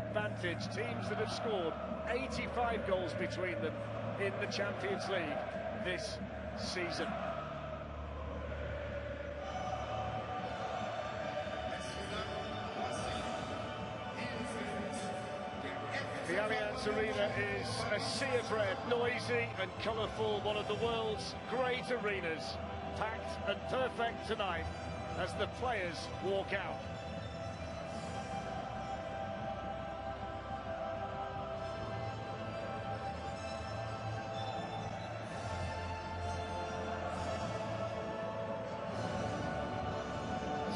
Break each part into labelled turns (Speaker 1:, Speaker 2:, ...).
Speaker 1: advantage. Teams that have scored 85 goals between them in the Champions League this season. The Allianz Arena is a sea of red, noisy and colourful, one of the world's great arenas, packed and perfect tonight as the players walk out.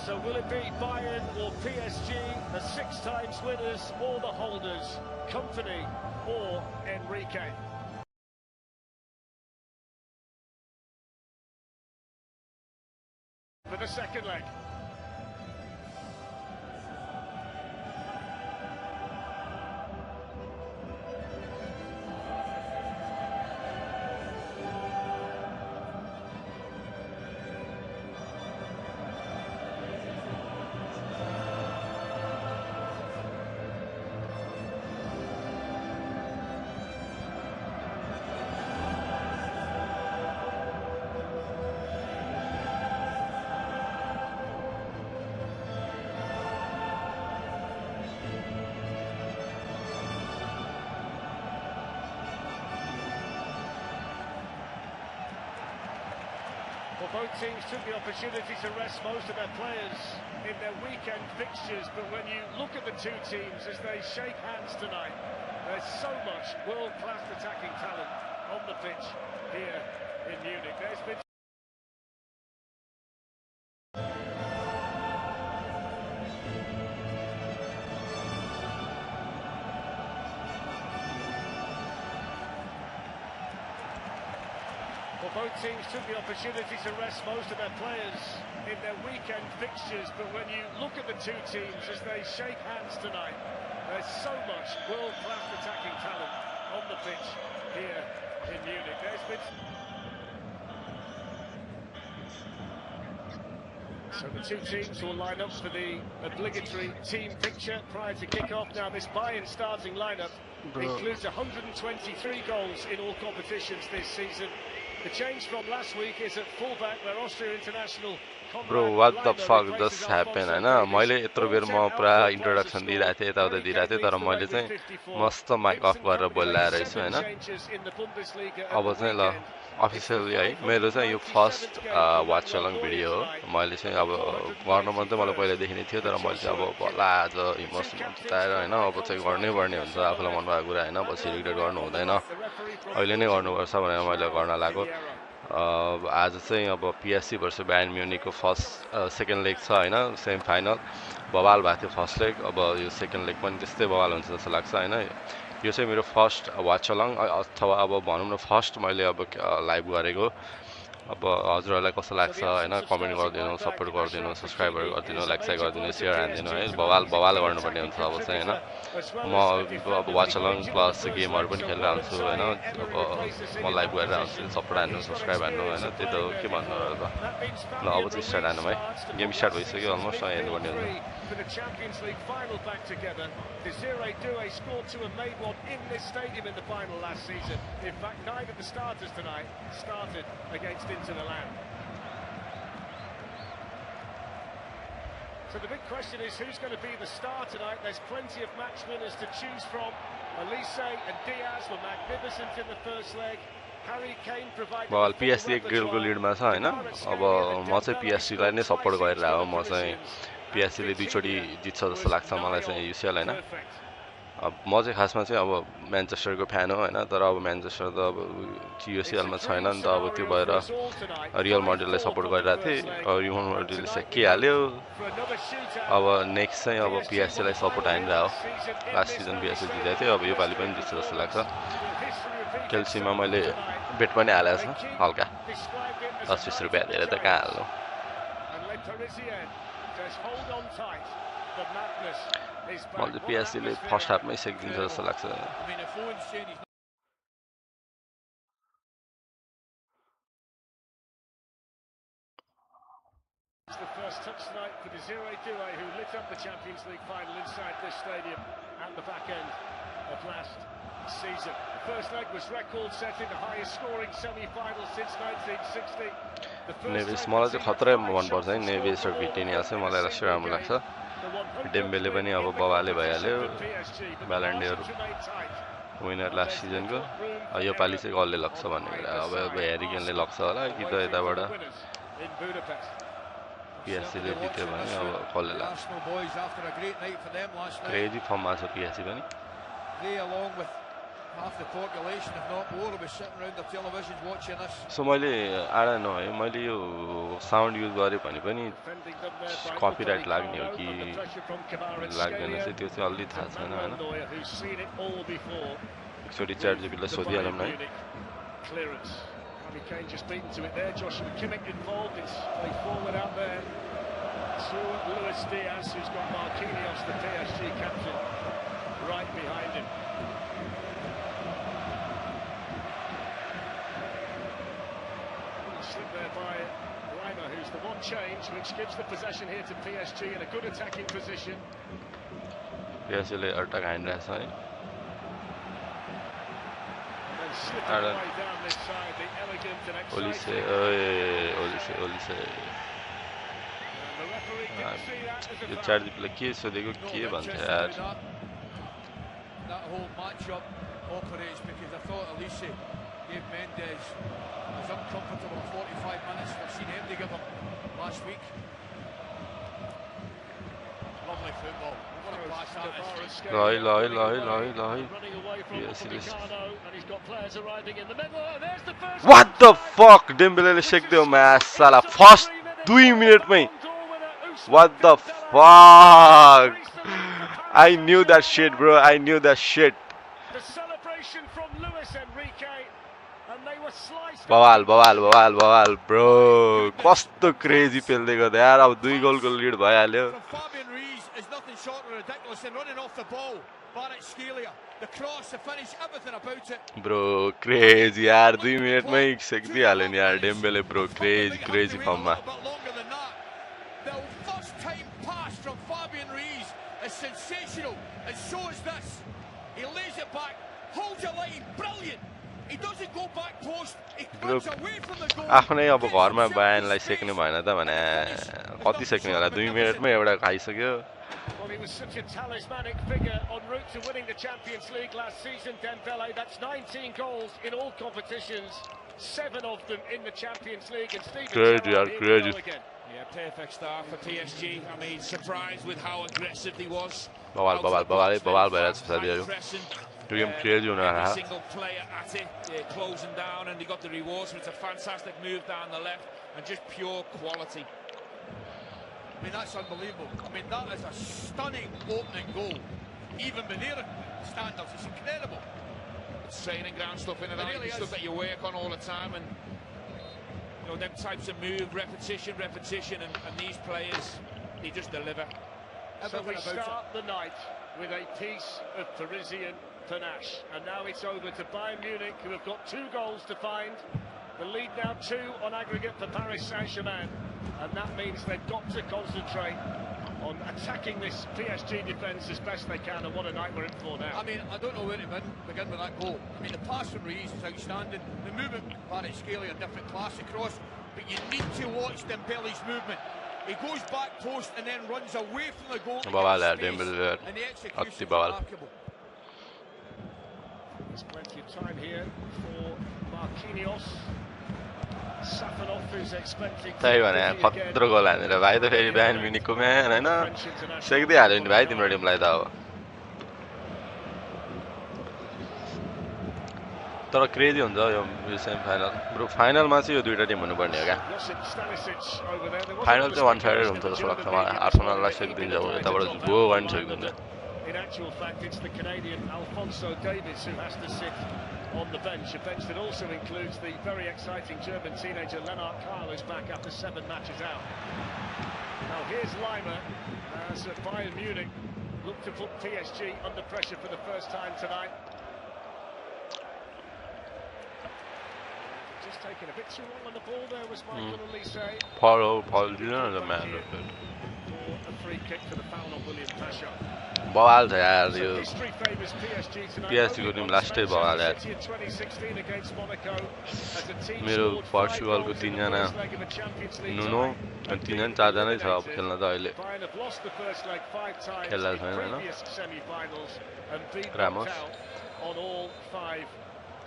Speaker 1: So will it be Bayern or PSG, the 6 times winners or the holders, Company or Enrique? For the second leg. Well, both teams took the opportunity to rest most of their players in their weekend fixtures, but when you look at the two teams as they shake hands tonight, there's so much world-class attacking talent on the pitch here in Munich. There's been Well, both teams took the opportunity to rest most of their players in their weekend fixtures, but when you look at the two teams as they shake hands tonight, there's so much world-class attacking talent on the pitch here in Munich. There's been So the two teams will line up for the obligatory team picture prior to kick-off. Now this Bayern starting lineup includes 123 goals in all competitions this season. The change from last week is at fullback where Austria international
Speaker 2: Bro, what the fuck just happened? हैन मैले यत्रो बेर म पुरा introduction दिइराथे यताउता दिइराथे तर मैले चाहिँ मस्त माइक अफ गरेर बोलिरहेको रहेछु हैन अब चाहिँ ल अफिसियली है मेरो चाहिँ यो फर्स्ट वाच चलङ भिडियो हो मैले चाहिँ अब गर्न मन त मलाई पहिला देखि नै थियो तर मैले चाहिँ अब बल्ल आज इमोसन उताएर हैन अब चाहिँ गर्नै पर्ने हुन्छ आफुलाई मन भएको कुरा हैन पछि रिग्रेट गर्नु हुँदैन अहिले नै गर्नुपर्छ भनेर मैले गर्न लाग्यो आज चाहिँ अब पिएससी भर्सेस बायर्न म्युनिकको फर्स्ट सेकेन्ड लेग छ हैन सेमी फाइनल बवाल भएको थियो फर्स्ट लेग अब यो सेकेन्ड लेग पनि त्यस्तै बवाल हुन्छ जस्तो लाग्छ हैन यो चाहिँ मेरो फर्स्ट वाच अलङ अथवा अब भनौँ न फर्स्ट मैले अब लाइभ गरेको अब हजुरहरूलाई कस्तो लाग्छ हैन कमेन्ट गरिदिनु सपोर्ट गरिदिनु सब्स्क्राइबर गरिदिनु लाइक साइक गरिदिनु सेयर हान्दिनु है बवाल गर्नुपर्ने हुन्छ अब चाहिँ हैन म अब वाच अलङ प्लस गेमहरु पनि खेलेर आउँछु हैन अब म लाइभ गरेर आउँछु सपोर्ट हान्नु सब्स्क्राइब हान्नु हैन त्यही त हो के भन्नु र ल अब चाहिँ स्टार्ट हान्नु है गेम स्टार्ट भइसक्यो अलमोस्ट हेर्नुपर्ने हुन्छ
Speaker 1: For the Champions League final back together, Desiree Doué scored two and made one in this stadium in the final last season. In fact, neither of the starters tonight started against Inter Milan. So the big question is who's going to be the star tonight? There's plenty of match winners to choose from. Elise and Diaz were magnificent in the first leg. Harry Kane provided
Speaker 2: बल PSC एक गोलको लिडमा छ हैन अब म चाहिँ PSC लाई नै support गरिरहेको हो म चाहिँ पिएससी ले दुईचोटी जित्छ जस्तो लाग्छ मलाई चाहिँ युसीएल हैन अब म चाहिँ खासमा चाहिँ अब म्यानचेस्टरको फ्यान हो हैन तर अब म्यानचेस्टर त अब युसीएल मा छैन नि त अब त्यो भएर रियल मड्रिडलाई सपोर्ट गरिरहेको थिए अब रियल मड्रिडले सकिहाल्यो अब नेक्स्ट चाहिँ अब पिएससी लाई सपोर्ट हानिरहेको लास्ट सिजन पिएससी जितेको थियो अब योपालि पनि जित्छ जस्तो लाग्छ केल्सीमा मैले बेट पनि हालेको छु हल्का 10-20 रुपैयाँ धेरै त कहाँ हाल्नु मैले पिएससीले फर्स्ट हाफमै सेकिदिन्छ जस्तो लाग्छ
Speaker 1: The first touch tonight for Desiree Doué, who lit up the Champions League final inside this stadium at at the back end of last season. The first leg was record-setting, the highest-scoring semi-final since 1960.
Speaker 2: Nevis मलाई चाहिँ खतरै मनपर्छ है Nevis र भिटिनिया चाहिँ मलाई अवश्य राम्रो लाग्छ Dembélé पनि अब बबाले भइहाल्यो ब्यालेन्डियर विनर लास्ट सिजनको यो पालि चाहिँ कसले लग्छ भन्ने कुरा अब हेरिकेनले लग्छ होला कि त यताबाट पिएससीले जित्यो भने अब कसले लाग्छ क्रेजी फर्ममा छ पिएससी पनि
Speaker 3: half the population, if not more, will be sitting around their televisions watching this.
Speaker 2: So मैले I don't know मैले यो साउन्ड युज गरे भने पनि कपिराइट लाग्ने हो कि लाग्दैन चाहिँ त्यो चाहिँ अलि थाहा छैन हैन एकचोटी च्याट जिपीलाई सोधिहालौँ न
Speaker 1: Kane just beaten to it there. Joshua Kimmich involved. It's played forward out there to Luis Diaz, who's got Marquinhos, the PSG captain, right behind him. Slip there by Leauge, who's the one change, which gives the possession here to PSG in a good attacking position.
Speaker 2: PSG ले अटक हानिरहेछ है Olise यो चार जिपीलाई के सोधेको के भन्छ यार
Speaker 3: That whole matchup operates because I thought Olise gave Mendes was uncomfortable 45 minutes. I've seen him to give him last week. Lovely football. What a pass that is.
Speaker 2: What the fuck? Dembele shake the match sala first 2 minutes mein. What the fuck? I knew that shit, bro. I knew that shit.
Speaker 1: The celebration from Luis Enrique.
Speaker 2: बवाल bro कस्तो crazy पेल्देको त यार अब 2 गोलको lead भइहाल्यो
Speaker 3: Fabian Ruiz is nothing short of ridiculous and running off the ball. Barrett Scalia, the cross, the finish, everything about it.
Speaker 2: Bro crazy यार 2 मिनेटमै सेक्दिहाल्यो नि यार Dembélé bro crazy फर्ममा
Speaker 3: The first time pass from Fabian Ruiz is sensational, and so is this. He lays it back, holds a line, brilliant. He doesn't go back post. He cuts away from the goal.
Speaker 2: आफ्नै अब घरमा बायनलाई सेक्ने भएन त भने कति सेक्ने होला 2 मिनेटमै एउटा खाइसक्यो
Speaker 1: Well, he was such a talismanic figure en route to winning the Champions League last season, Dembele. That's 19 goals in all competitions, 7 of them in the Champions League. And Steven
Speaker 2: Gerrard,
Speaker 1: Gerrard again.
Speaker 3: Yeah, perfect start for PSG. I mean, surprised with how aggressive he was.
Speaker 2: बवाल भइरहेछ साथीहरु
Speaker 3: Single player at it, closing down, and he got the rewards. So it's a fantastic move down the left and just pure quality. I mean, that's unbelievable. I mean, that is a stunning opening goal. Even Banera standards, it's incredible.
Speaker 4: It's training ground stuff in it, really stuff that you work on all the time, and
Speaker 3: you know, them types of move, repetition, and these players, they just deliver.
Speaker 1: So we start the night with a piece of Parisian panache, and now it's over to Bayern Munich, who have got 2 goals to find. The lead now 2 on aggregate for Paris Saint-Germain, and that means they've got to concentrate on attacking this PSG defence as best they can, and what a night we're in for now.
Speaker 3: I mean, I don't know where to begin with that goal. I mean, the pass from Ruiz is outstanding. The movement from Barrett Scalia, a different class across, but you need to watch Dembele's movement. He goes back post and then runs away from the goal. And the execution is remarkable.
Speaker 1: There's plenty of time here for Marquinhos. Safanov is expecting
Speaker 2: त्यही भने खतरो गोल हानेर भाइ त फेरि Bayern म्युनिकको म्यान हैन सेक्दै हाल्यो नि भाइ तिम्रो टिमलाई त अब तर क्रेजी हुन्छ यो सेमी फाइनल ब्रो फाइनलमा चाहिँ यो दुईटा टिम हुनुपर्ने हो क्या फाइनल चाहिँ 1-sided हुन्छ जस्तो लाग्छ मलाई आर्सेनललाई सेक्दिन्छ अब यताबाट गो वान सेक्दिन्छ
Speaker 1: In actual fact, it's the Canadian Alphonso Davies who has to sit on the bench, a bench that also includes the very exciting German teenager Lennart Karl, who's back after 7 matches out. Now here's Leimer as Bayern Munich look to put PSG under pressure for the first time tonight. Just taking a bit too long on the ball there was Michael Olise.
Speaker 2: Paul, you know the man.
Speaker 1: a free kick for the foul on William Pasha.
Speaker 2: बवाल छ यार
Speaker 1: So
Speaker 2: यो
Speaker 1: history favours PSG tonight.
Speaker 2: PSG को Tim लास्टै बवाल यार
Speaker 1: City in 2016 against Monaco as a team
Speaker 2: मेरो
Speaker 1: scored 5
Speaker 2: Portugal को
Speaker 1: goals in the
Speaker 2: तीनजना
Speaker 1: first leg of the Champions League
Speaker 2: नुनो
Speaker 1: tie.
Speaker 2: अनि तीनजना चारजना छ अब खेल्न त अहिले
Speaker 1: Bayern have lost the first leg 5 times
Speaker 2: खेल्ला
Speaker 1: in
Speaker 2: छैन हैन
Speaker 1: previous semi-finals and been
Speaker 2: Ramos.
Speaker 1: knocked out on all 5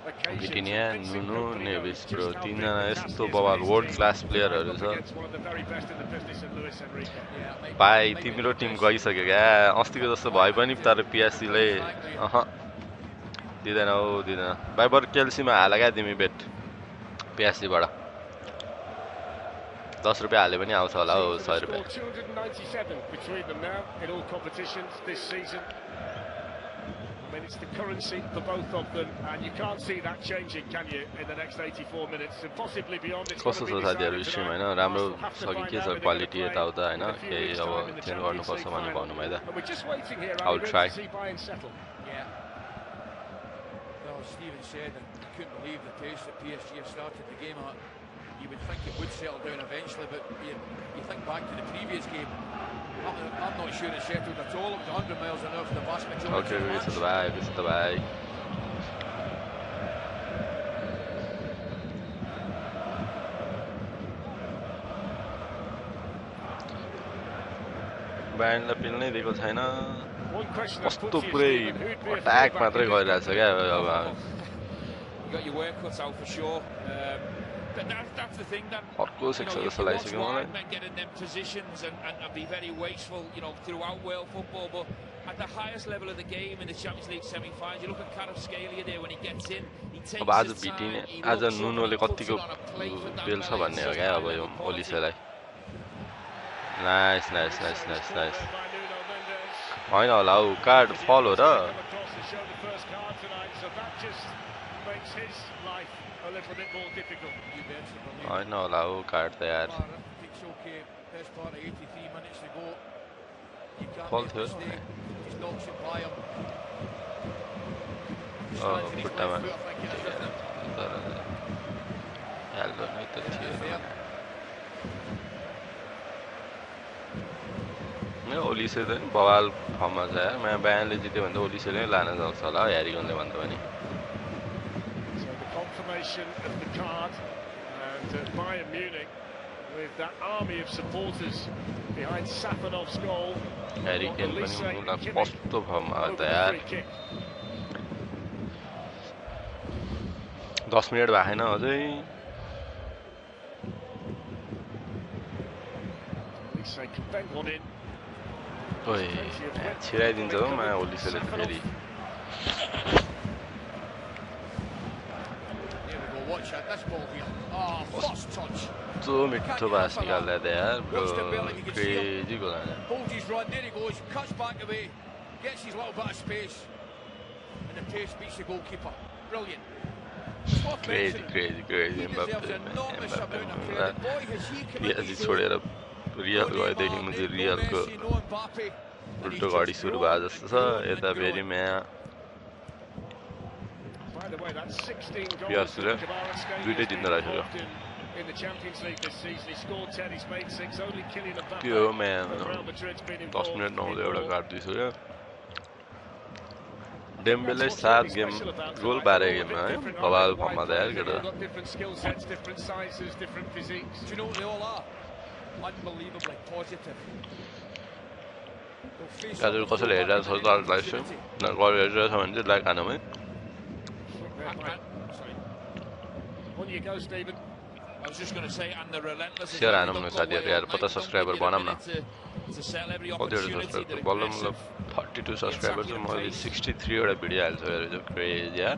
Speaker 1: occasions.
Speaker 2: Vitinha,
Speaker 1: Vincent
Speaker 2: Nuno,
Speaker 1: Kompany
Speaker 2: Neves,
Speaker 1: knows
Speaker 2: bro.
Speaker 1: just how big
Speaker 2: तीनजना
Speaker 1: the
Speaker 2: यस्तो
Speaker 1: task is
Speaker 2: बवाल
Speaker 1: for his
Speaker 2: world
Speaker 1: team
Speaker 2: class
Speaker 1: to
Speaker 2: प्लेयरहरु
Speaker 1: line
Speaker 2: छ
Speaker 1: up against one of the very best in the business in Luis Enrique.
Speaker 2: भाइ तिम्रो Tim गइसक्यो क्या अस्तिको जस्तो भए पनि तर पिएसजी ले दिदैन हो दिदैन भाइ बरु केल्सीमा हाल क्या तिमी बेट पिएसजी बाट 10 रुपैयाँ हाले पनि आउँछ होला हो 100 रुपैयाँ
Speaker 1: 297 between them now in all competitions this season. I mean, it's the currency for both of them, and you can't see that changing, can you, in the next 84 minutes, and possibly beyond. It's
Speaker 2: कस्तो छ साथीहरु stream हैन राम्रो छ कि के छ quality यताउता हैन केही अब चेन्ज गर्नुपर्छ भन्ने भन्नु भएदा I will try.
Speaker 3: Yeah. Well, Stephen said, and I couldn't believe the pace that PSG have started the game at. You would think it would settle down eventually, but you think back to the previous game. I'm not sure it settled at all. It was 100 miles an hour for the vast majority
Speaker 2: Okay,
Speaker 3: of the
Speaker 2: this
Speaker 3: match.
Speaker 2: is the bye, this is the bye. Bayern लाई पिल्नै दिएको छैन कस्तो पुरै attack मात्रै गरिरहेछ क्या अब
Speaker 4: You got your work cut out for sure. That's the thing.
Speaker 2: अर्को section जस्तो लागिसक्यो मलाई
Speaker 4: Men get in them positions and be very wasteful, you know, throughout world football. But at the highest level of the game in the Champions League semi-finals, you look at Kvaratskhelia there when he gets in. He takes
Speaker 2: अब आज
Speaker 4: his time.
Speaker 2: बिटिने
Speaker 4: He
Speaker 2: आज
Speaker 4: looks up and
Speaker 2: नुनोले
Speaker 4: he puts
Speaker 2: कतिको
Speaker 4: it on a plate for that
Speaker 2: बेल छ
Speaker 4: belly.
Speaker 2: भन्ने हो
Speaker 4: Such
Speaker 2: क्या
Speaker 4: high
Speaker 2: अब यो
Speaker 4: level quality.
Speaker 2: ओलिसेलाई nice nice nice nice nice हैन होला हौ कार्ड फल हो र हैन होला हौ कार्ड त यार फल थियो खुट्टामा हेल्लो नै त थियो मैं ओलिसे त बवाल फर्ममा छ यार मैं बायनले जित्यो भने त ओलिसेले नै लान सक्छ होला ह्यारिगनले भन्दा पनि
Speaker 1: So the confirmation of the card and Bayern Munich with that army of supporters behind Safanov's goal.
Speaker 2: ह्यारिगन पनि उनीलाई कस्तो फर्ममा हो त यार 10 मिनेट भएको छैन अझै ओइ छिराइदिन्छ हो मा ओलिसेले फेरि कस्तो मिठो बास निकाल्दा त यार ब्रो क्रेजी गोल हाने
Speaker 3: Holds his run, there he goes, cuts back away, gets his little bit of space, and the pace beats the goalkeeper. Brilliant.
Speaker 2: Crazy crazy crazy Mbappe बोय पिएसजी छोडेर रियल गएदेखि मुझे रियलको उल्टो घडी सुरु भए जस्तो छ यता फेरि म्या पिएसजीले दुईटै जित्न रहेछ के हो म्या 10 मिनेट नहुँदै एउटा कार्ड दिइसक्यो डेम्बेले 7 गेम गोल 12 गेममा है बवाल फर्ममा त यार केटा गाजर कसैले हेरिरहेको छ त लाइभ स्ट्रिम हेरिरहेको छ भने चाहिँ लाइक हानौँ है सेयर हानौँ न साथीहरू यार 50 सब्सक्राइबर बनाऊँ न कतिवटा सब्सक्राइबर बल्ल मतलब 32 सब्सक्राइबर चाहिँ मैले 63 वटा भिडियो हाल्छु यार जो क्रेजी यार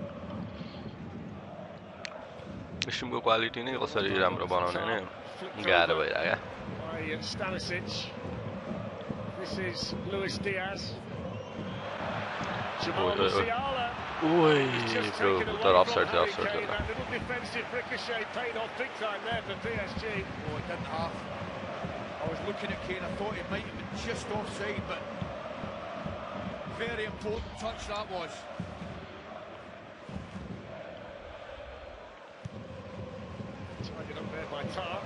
Speaker 2: स्ट्रिमको क्वालिटी नै कसरी राम्रो बनाउने नै गाह्रो भइरहेको ओइ ब्रो तर अफसाइड थियो अफसाइड थियो
Speaker 3: I was looking at Kane, I thought it might have been just offside, but very important touch that was.
Speaker 1: Tied it up there by Tar.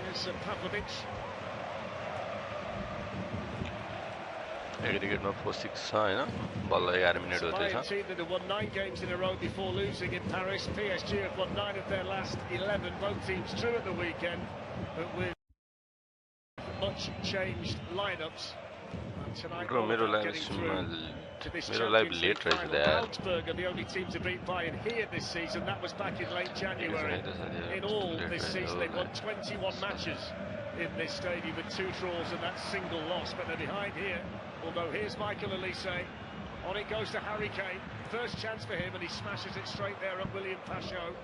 Speaker 1: Here's Pavlovic.
Speaker 2: एग्रिगेटमा 4-6 छ हैन बल्ल 11 मिनेट हुँदैछ
Speaker 1: Bayern team that have won 9 games in a row before losing in Paris. PSG have won 9 of their last 11. Both teams drew at the weekend, but with much changed lineups. And tonight, all about getting through to this Champions League final. Augsburg are the only team to beat Bayern here this season. That was back in late January. In all this season, they've won 21 matches in this stadium with 2 draws and that single loss. But they're behind here. Although here's Michael Elise. On it goes to Harry Kane. First chance for him, and he smashes it straight there at William Pachot.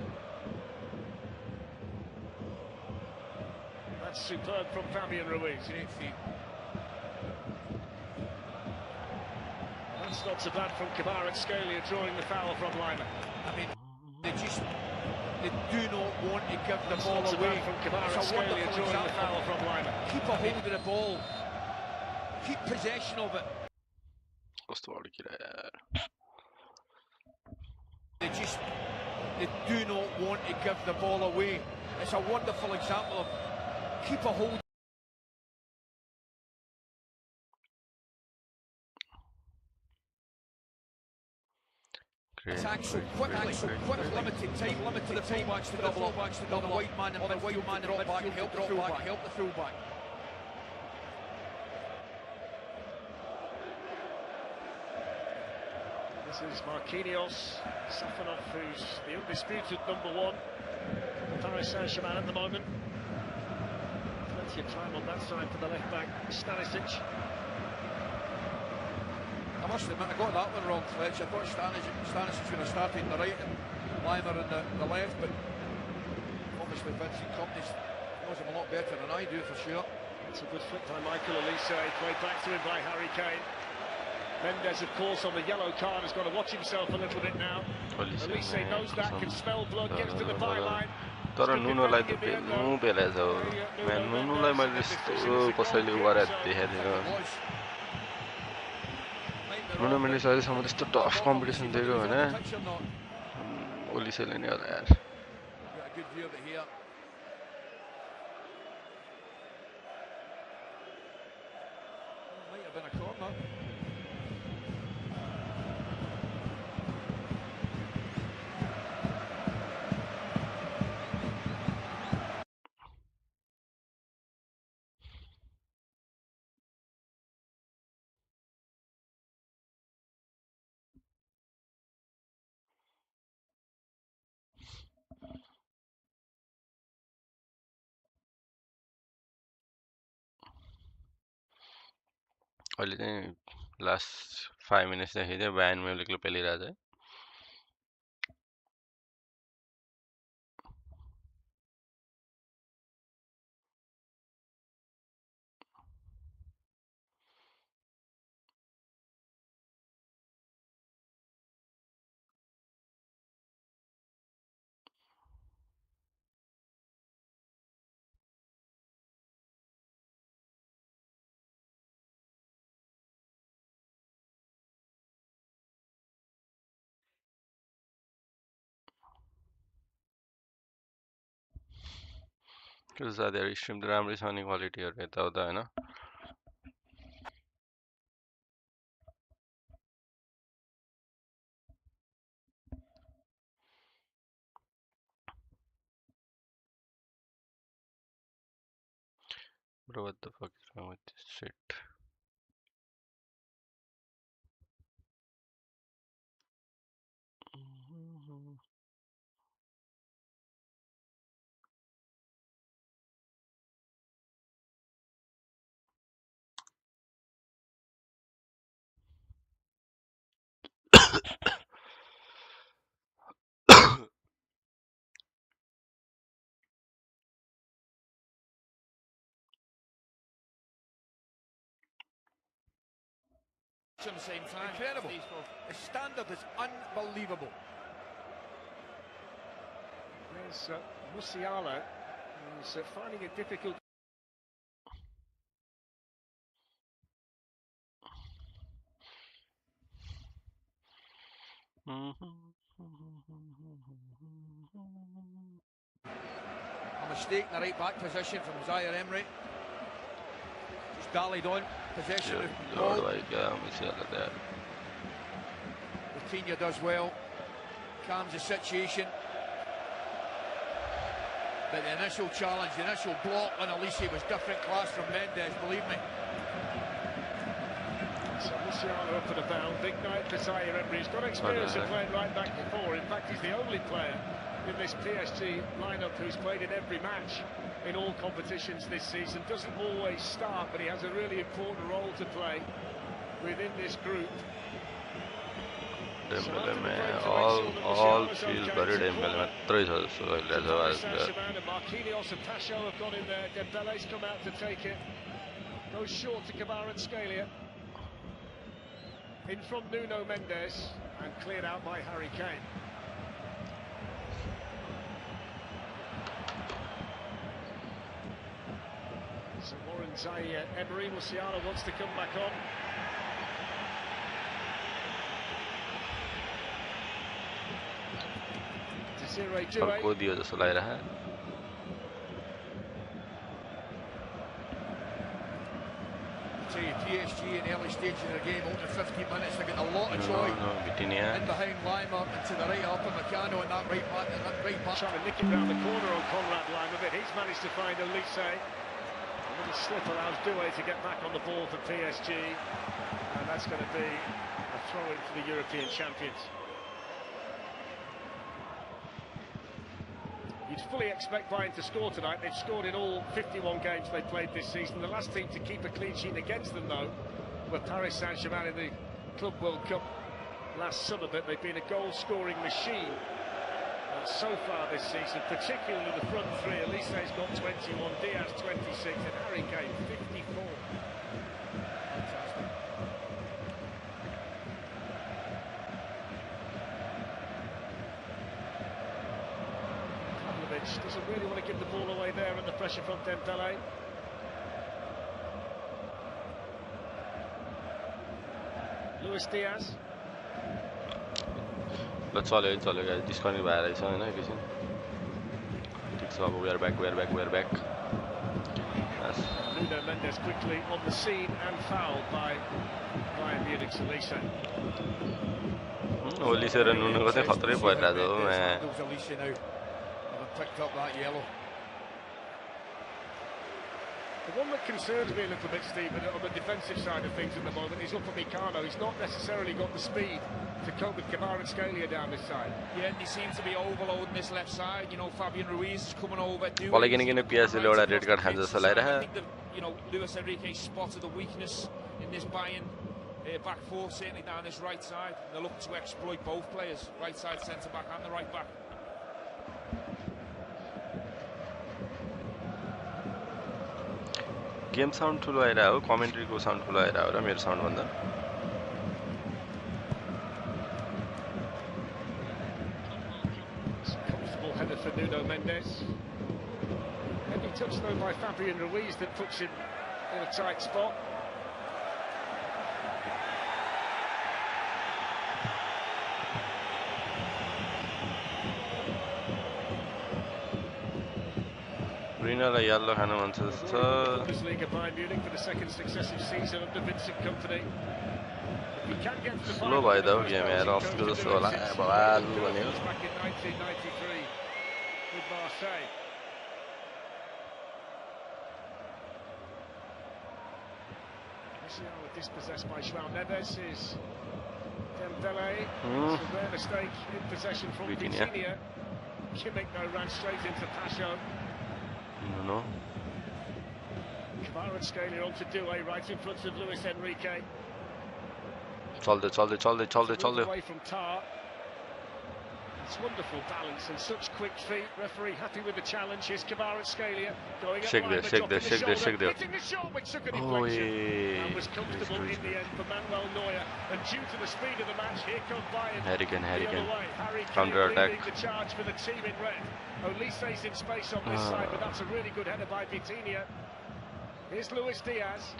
Speaker 1: That's superb from Fabian Ruiz. That's not so bad from Kvaratskhelia, drawing the foul from Lima.
Speaker 3: I mean, they do not want to give the ball away.
Speaker 1: From Kvaratskhelia, drawing the foul from Lima.
Speaker 3: Keep a hold of the ball. Keep possession of it. They do not want to give the ball away. It's a wonderful example of keep a hold. Attack so quick, limited time, limited to the fullbacks to double up, on the wide man and drop back, help the fullback.
Speaker 1: This is Marquinhos, Safanov, who's the undisputed #1 for Paris Saint-Germain at the moment. Plenty of time on that side for the left-back, Stanisic.
Speaker 3: I must admit, I got that one wrong, Fletch. I thought Stanisic was going to start in the right and Lima in the left, but obviously Vincent Kompany knows him a lot better than I do, for sure.
Speaker 1: It's a good flick by Michael Elise, played back to him by Harry Kane. Mendes, of course, on the yellow card, has got to watch himself a little bit now. Elise knows that, can smell blood, gets to the byline.
Speaker 2: तर नुनोलाई त पेल्नु पेलाएछ मैं नुनोलाई मैले यस्तो कसैले उगाएर देखाइदिएको नुनो मैले अहिलेसम्म त्यस्तो टफ कम्पिटिसन दिएको भने ओलिसेले नै होला यार अहिले चाहिँ लास्ट 5 मिनट्स देखि चाहिँ बायर्न म्युनिखले पेलिरहेछ है साथीहरु स्ट्रिम त राम्रै छ नि क्वालिटीहरु यताउता हैन Bro, what the fuck is wrong with this shit?
Speaker 3: At the same time. Incredible. The standard is unbelievable.
Speaker 1: There's Musiala, who's finding it difficult.
Speaker 3: A mistake in the right back position from Zaire Emery. Just dallied on possession of the ball. Coutinho does well, calms the situation. But the initial challenge, the initial block on Elise was different class from Mendes, believe me.
Speaker 1: So Luciano up for the bound, big night for Zaire Emery. He's got experience of playing right back before. In fact, he's the only player in this PSG lineup who's played in every match in all competitions this season. Doesn't always start, but he has a really important role to play within this group.
Speaker 2: Dembele all feels buried Dembele.
Speaker 1: Marquinhos and Pacho have gone in there. Dembele's come out to take it. Goes short to Kvaratskhelia. In from Nuno Mendes and cleared out by Harry Kane. So Warren Zaire Emery, Musiala wants to come back on.
Speaker 2: को दियो जस्तो लागिरहेको
Speaker 3: PSG in the early stages of the game, only 15 minutes, they get a lot of joy. In behind Lima, and to the right up and Meccano and that right back.
Speaker 1: Trying to nick it round the corner on Conrad Lima, but he's managed to find Elise. A little slip allows Doué to get back on the ball for PSG, and that's going to be a throw-in for the European champions. You'd fully expect Bayern to score tonight. They've scored in all 51 games they've played this season. The last team to keep a clean sheet against them, though, were Paris Saint-Germain in the Club World Cup last summer, but they've been a goal-scoring machine. And so far this season, particularly the front three, Elise's got 21, Diaz 26, and Harry Kane 54. Doesn't really want to give the ball away there, and the pressure from Dembele. Luis Diaz.
Speaker 2: Let's all guys. Disconnect by right, so we are back. Yes.
Speaker 1: Nuno Mendes quickly on the scene and fouled by Bayern Munich's Elise.
Speaker 2: Elise र नुनुको चाहिँ खतरै परिरहेको
Speaker 3: छ picked up that yellow.
Speaker 1: The one that concerns me a little bit, Stephen, on the defensive side of things at the moment is Upamecano. He's not necessarily got the speed to cope with Kvaratskhelia down this side.
Speaker 4: Yeah, and he seems to be overloading this left side. You know, Fabian Ruiz is coming over.
Speaker 2: Poligini PSG le एउटा red card खान्छ जस्तो लागिरहेको.
Speaker 4: I think that, you know, Luis Enrique spotted a weakness in this Bayern back four, certainly down this right side. They're looking to exploit both players, right side centre back and the right back.
Speaker 2: Game sound ठुलो आइरहेको हो कमेन्ट्रीको sound ठुलो आइरहेको र मेरो sound भन्दा
Speaker 1: comfortable header for Nuno Mendes. Heavy touch though by Fabian Ruiz that puts him in a tight spot.
Speaker 2: Rinalलाई yellow खानु मन छ
Speaker 1: Bundesliga Bayern Munich for the second successive season under Vincent Kompany. He can get to the
Speaker 2: Slow by the game यार अस्तिको जस्तो होला बवाल भन्यो
Speaker 1: back in 1993 with Marseille. Musiala dispossessed by João Neves is Dembele. It's a rare mistake in possession from Vitinha. Kimmich though ran straight into Pacho.
Speaker 2: No.
Speaker 1: Kvaratskhelia on to Doué right in front of Luis Enrique.
Speaker 2: चल्दै
Speaker 1: Away from Tar. It's wonderful balance and such quick feet. Referee happy with the challenge. Here's Kvaratskhelia going up
Speaker 2: shake the
Speaker 1: hitting the shot which took a deflection and was comfortable in the end for Manuel Neuer. And due to the speed of the match, here comes Bayern.
Speaker 2: Harry Kane.
Speaker 1: Harry Kane
Speaker 2: Counter attack.
Speaker 1: leading the charge for the team in red. Olise's in space on this side, but that's a really good header by Vitinha. Here's Luis Diaz.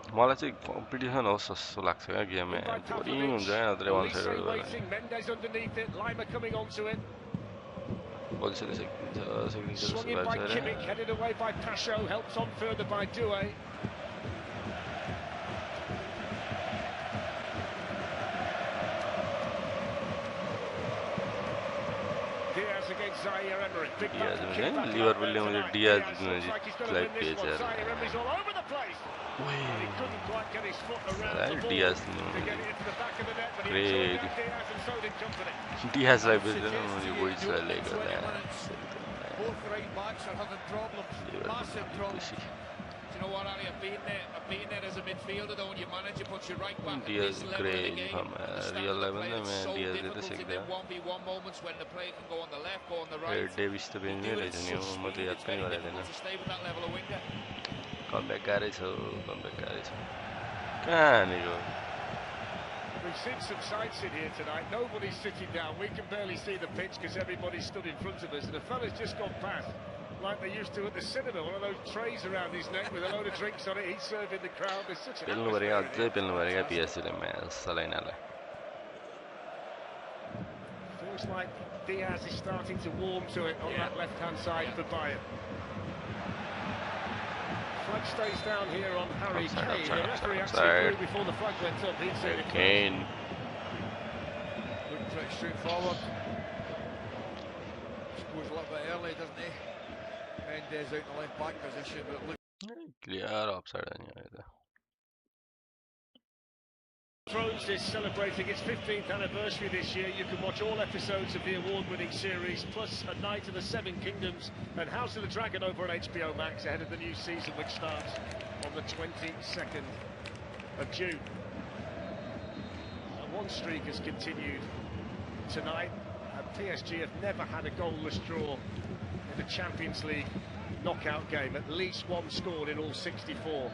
Speaker 2: मलाई चाहिँ competition होस् जस्तो लाग्छ क्या गेममा boring हुन्छ हैन अझै वान sided
Speaker 1: Mendes underneath it, Lima coming onto it.
Speaker 2: बल चाहिँ सकिन्छ
Speaker 1: Swung in by Kimmich, headed away by Pasho, helped on further by Doué. Diaz against Zaire Emery. Big
Speaker 2: Diaz
Speaker 1: battle
Speaker 2: ne
Speaker 1: kick back
Speaker 2: Liverpool ne मुझे Diaz
Speaker 1: looks like he's going to win this one. Zaire Emery's all over the place. He couldn't quite get his foot around the ball
Speaker 2: Diaz
Speaker 1: to get it into the back of the net, but he
Speaker 2: Craig.
Speaker 1: enjoyed Diaz and so did company.
Speaker 2: Diaz like मुझे वही चला लेगा
Speaker 3: Both right backs are having problems, massive problems.
Speaker 4: Do you know what, Ali? I've been there as a midfielder, though, when your manager puts you right back
Speaker 2: Diaz
Speaker 4: at this level of the
Speaker 2: Craig
Speaker 4: game.
Speaker 2: हम real level में मैं
Speaker 4: so
Speaker 2: Diaz
Speaker 4: difficult
Speaker 2: देते
Speaker 4: in
Speaker 2: सकते
Speaker 4: them
Speaker 2: हैं
Speaker 4: 1v1 moments when the player can go on the left, go on the right.
Speaker 2: Davis तो bench में ले जाने वो मुझे याद नहीं वाले थे ना
Speaker 4: To stay with that level of winger.
Speaker 2: comeback आ रही छो कहाँ नहीं गो
Speaker 1: We've seen some sights in here tonight. Nobody's sitting down. We can barely see the pitch because everybody's stood in front of us. And a fella's just gone past, like they used to at the cinema. One of those trays around his neck with a load of drinks on it. He's serving the crowd. There's such an atmosphere.
Speaker 2: पिल्नु परेगा PSG में सलाइनाले
Speaker 1: Feels like Diaz is starting to warm to it on that left-hand side for Bayern. Flag stays down here on Harry Kane. The referee actually blew before the flag went up. He'd said it.
Speaker 2: Kane
Speaker 3: Looking pretty straightforward. Scores a little bit early, doesn't he? Mendes out in the left back position, but it looks
Speaker 2: clear offside नहीं आया था
Speaker 1: Thrones is celebrating its 15th anniversary this year. You can watch all episodes of the award-winning series, plus A Night of the Seven Kingdoms and House of the Dragon over on HBO Max ahead of the new season, which starts on the 22nd of June. And one streak has continued tonight. And PSG have never had a goalless draw in the Champions League knockout game. At least one scored in all 64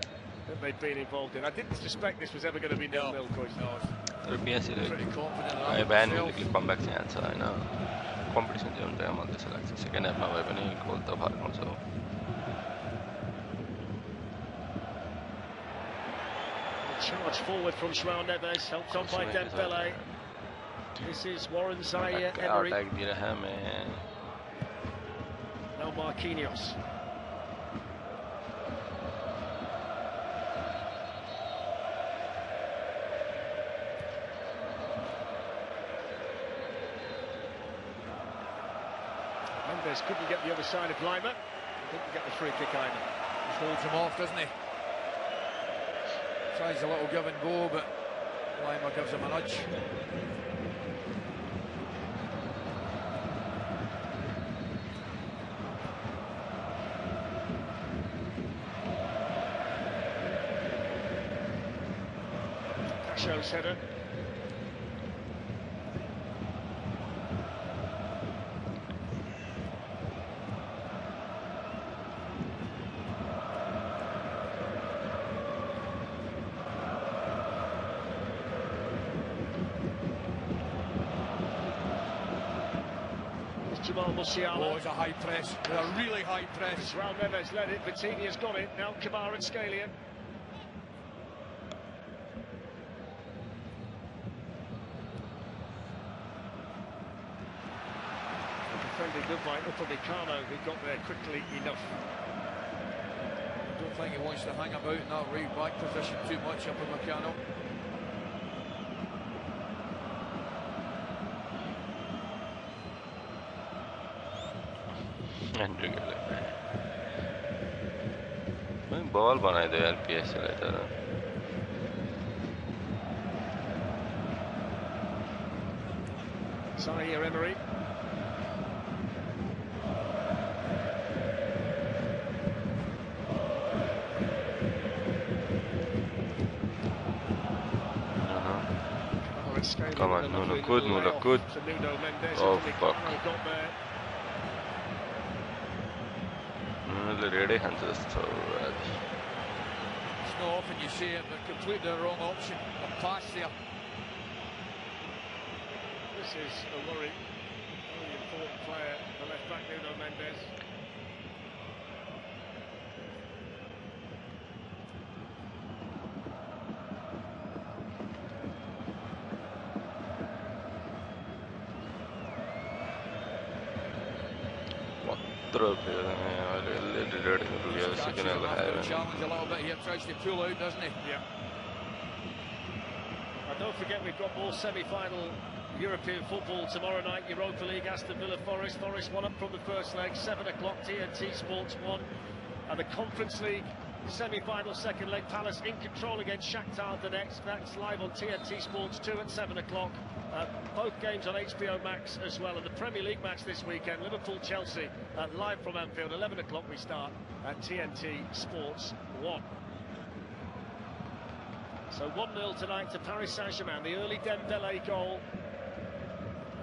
Speaker 1: that they've been involved in. I didn't suspect this was ever going to be 0-0, Coach.
Speaker 2: तर PSG ले
Speaker 3: pretty confident in
Speaker 2: I
Speaker 3: that
Speaker 2: ban
Speaker 3: himself.
Speaker 2: will come back chance है ना competition जो उनका हमारे देश लगता है second half में वही बनी goal तो बाहर कौन सा हो
Speaker 1: Charge forward from João Neves, helped on by Dembele. This is Warren Zaire Emery.
Speaker 2: attack दे रहा है मैं
Speaker 1: Now Marquinhos. Mendes couldn't get the other side of Lima. Didn't get the free kick either.
Speaker 3: Just holds him off, doesn't he? Tries a little give and go, but Lima gives him a nudge.
Speaker 1: Pasho's header. Jamal Musiala.
Speaker 3: Oh, it's a high press. A really high press.
Speaker 1: João Neves led it, Vitinha's got it. Now Kamara and Scalian. Defending good by Upamecano, who got there quickly enough.
Speaker 3: I don't think he wants to hang about in that right back position too much up in Meccano.
Speaker 2: मैं ball बनाए दो यार PSG लेता था
Speaker 1: Zaire Emery.
Speaker 2: Come on, Nuno, good, Nuno, good. Oh, fuck. Nuno, ready, hands us so
Speaker 3: It's not often you see it, but completely the wrong option. A pass there.
Speaker 1: This is a worry. Very important player, the left back Nuno Mendes.
Speaker 2: trofeo red Leauge second
Speaker 3: challenge a little bit here, tries to pull out, doesn't he?
Speaker 1: Yeah. And don't forget we've got more semi-final European football tomorrow night. Europa League, Aston Villa, Forest 1 up from the first leg, 7 o'clock, TNT Sports 1. And the Conference League semi-final second leg, Palace in control against Shakhtar Donetsk. That's live on TNT Sports 2 at 7 o'clock. Both games on HBO Max as well. And the Premier League match this weekend, Liverpool-Chelsea, live from Anfield, 11 o'clock we start at TNT Sports 1. So 1-0 tonight to Paris Saint-Germain, the early Dembele goal.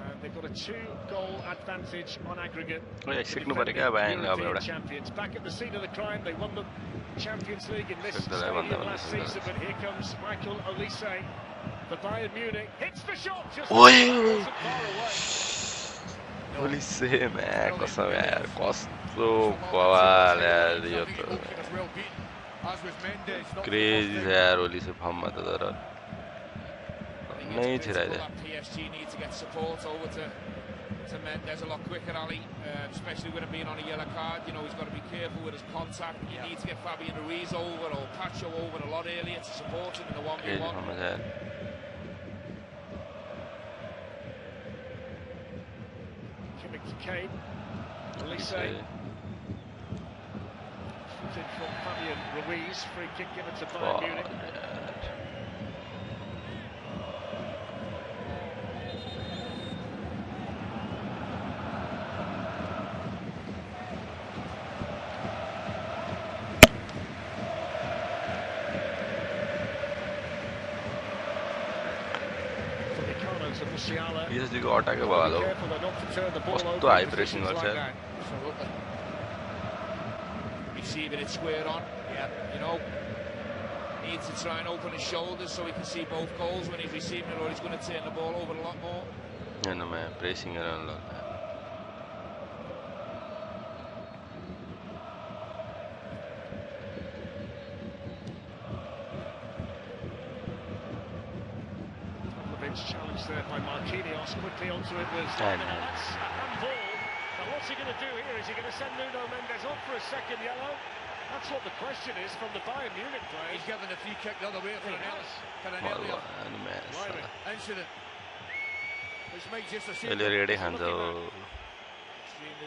Speaker 1: And they've got a 2-goal advantage on aggregate. European champions. Back at the scene of the crime, they won the Champions League in this stadium last season, but here comes Michael Olise. The Bayern Munich hits the shot just wasn't far away.
Speaker 2: Olise, man, कसम यार, कस्तो बवाल यार यो त crazy है यार Olise फर्ममा त तर नहीं छिराइदे.
Speaker 4: PSG need to get support over to Mendes a lot quicker, Ali, especially with him being on a yellow card. You know, he's got to be careful with his contact. You need to get Fabian Ruiz over or Pacho over a lot earlier to support him in the 1v1.
Speaker 1: Kane, Olise, shooting from Fabian Ruiz, free kick given to Bayern Munich.
Speaker 2: PSG को attack बवाल हो कस्तो high pressing गर्छ.
Speaker 4: Receiving it square on, you know, needs to try and open his shoulders so he can see both goals when he's receiving it, or he's going to turn the ball over a lot more.
Speaker 2: Yeah, no man, pressing around a lot.
Speaker 1: Challenge there by Marquinhos, quickly onto it was that's a handball. Now what's he going to do here? Is he going to send Nuno Mendes off for a second yellow? That's what the question is from the Bayern Munich players.
Speaker 3: He's given a free kick the other way for an earlier incident. Which makes just a shame. Extremely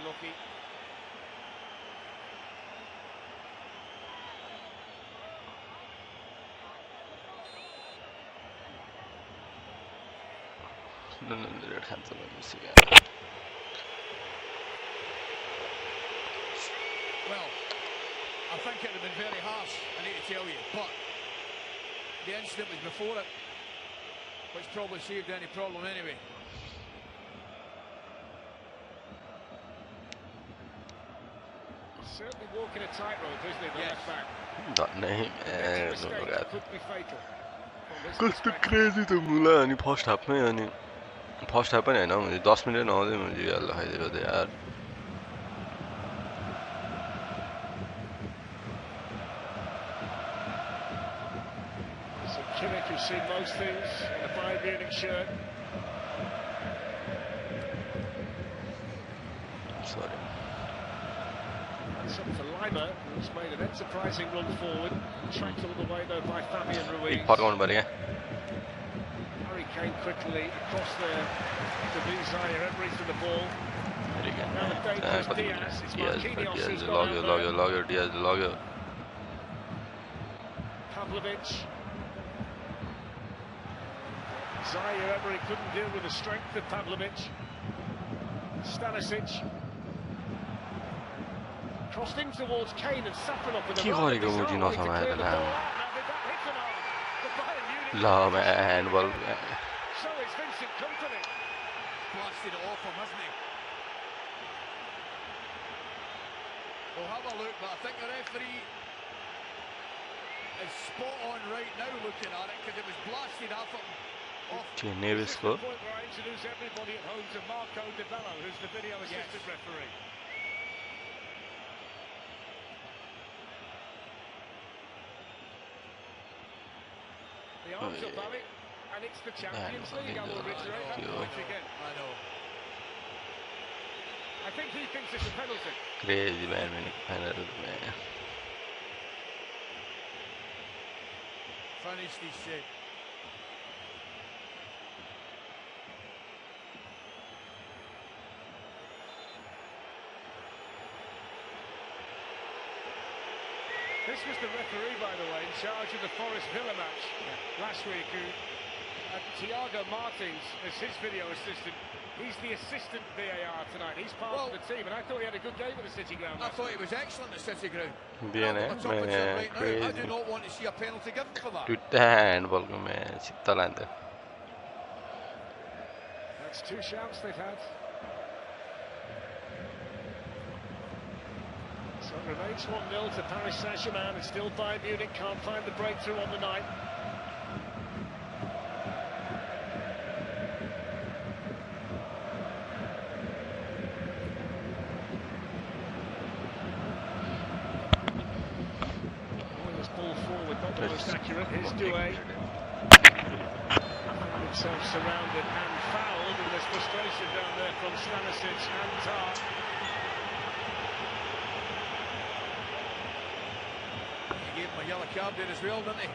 Speaker 3: lucky.
Speaker 2: No, red hands on Messi.
Speaker 3: Well, I think it would have been very harsh, I need to tell you, but the incident was before it, which probably saved any problem anyway.
Speaker 1: Certainly walking a tightrope, isn't he, the left back?
Speaker 2: That name, could be fatal. कस्तो crazy त मुला अनि first हाफमै अनि first half पनि हैन मैले 10 minute नआउँदै मैले यार खाइदियो त यार.
Speaker 1: So Kimmich, who's seen most things in a Bayern Munich shirt.
Speaker 2: Sorry.
Speaker 1: It's up to Lima, who's made an enterprising run forward. Tracked all the way though by Fabian Ruiz. Harry Kane quickly across there to Zaire Emery for the ball. Now the dangerous Diaz. It's Marquinhos who's gone out there.
Speaker 2: Leauge.
Speaker 1: Pavlovic. Zaire Emery couldn't deal with the strength of Pavlovic. Stanisic. Crossed in towards Kane and Safran up with the right.
Speaker 2: La man, well.
Speaker 1: So is Vincent Kompany.
Speaker 3: Blasted it off him, hasn't he? We'll have a look, but I think the referee is spot on right now looking at it because it was blasted off him.
Speaker 2: Nevis score.
Speaker 1: Point where I introduce everybody at home to Marco Di Bello, who's the video assistant referee. The arms are valid, and it's the Champions League. I will reiterate that point again.
Speaker 3: I know.
Speaker 1: I think he thinks it's a penalty.
Speaker 2: Crazy Bayern Munich final में.
Speaker 3: Finished, he said.
Speaker 1: This was the referee, by the way, in charge of the Forest Villa match last week, who had Thiago Martins as his video assistant. He's the assistant VAR tonight. He's part of the team, and I thought he had a good game at the City Ground.
Speaker 3: I thought he was excellent at City Ground.
Speaker 2: Bien मैं crazy.
Speaker 3: I do not want to see a penalty given for that.
Speaker 2: टूटा handball को मैं चित्ता लांदा.
Speaker 1: That's two shouts they've had. So it remains 1-0 to Paris Saint-Germain, and still Bayern Munich can't find the breakthrough on the night. Neuer's ball forward, not the most accurate. Here's Leauge. Found himself surrounded and fouled, and there's frustration down there from Stanisic and Tar.
Speaker 3: He gave him a yellow card there as well, didn't he?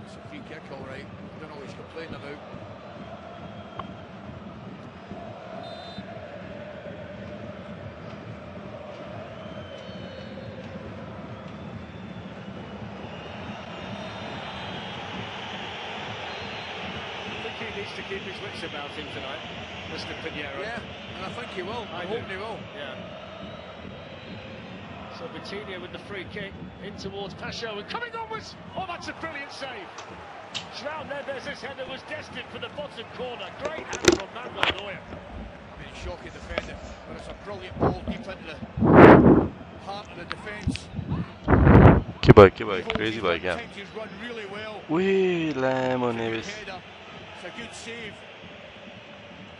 Speaker 3: It's a free kick, all right. I don't know what he's complaining about.
Speaker 1: He needs to keep his wits about him tonight, Mr. Pinheiro.
Speaker 3: Yeah, and I think he will. I hope he will.
Speaker 1: Yeah. So Vitinha with the free kick in towards Pacho, and coming onwards. Oh, that's a brilliant save. João Neves' header was destined for the bottom corner. Great hand from Manuel Neuer.
Speaker 3: I mean, shocking defender, but it's a brilliant ball deep into the heart of the defence.
Speaker 2: Keep crazy boy, yeah.
Speaker 3: He's run really well.
Speaker 2: Oui, Leauge Neves.
Speaker 3: It's a good save.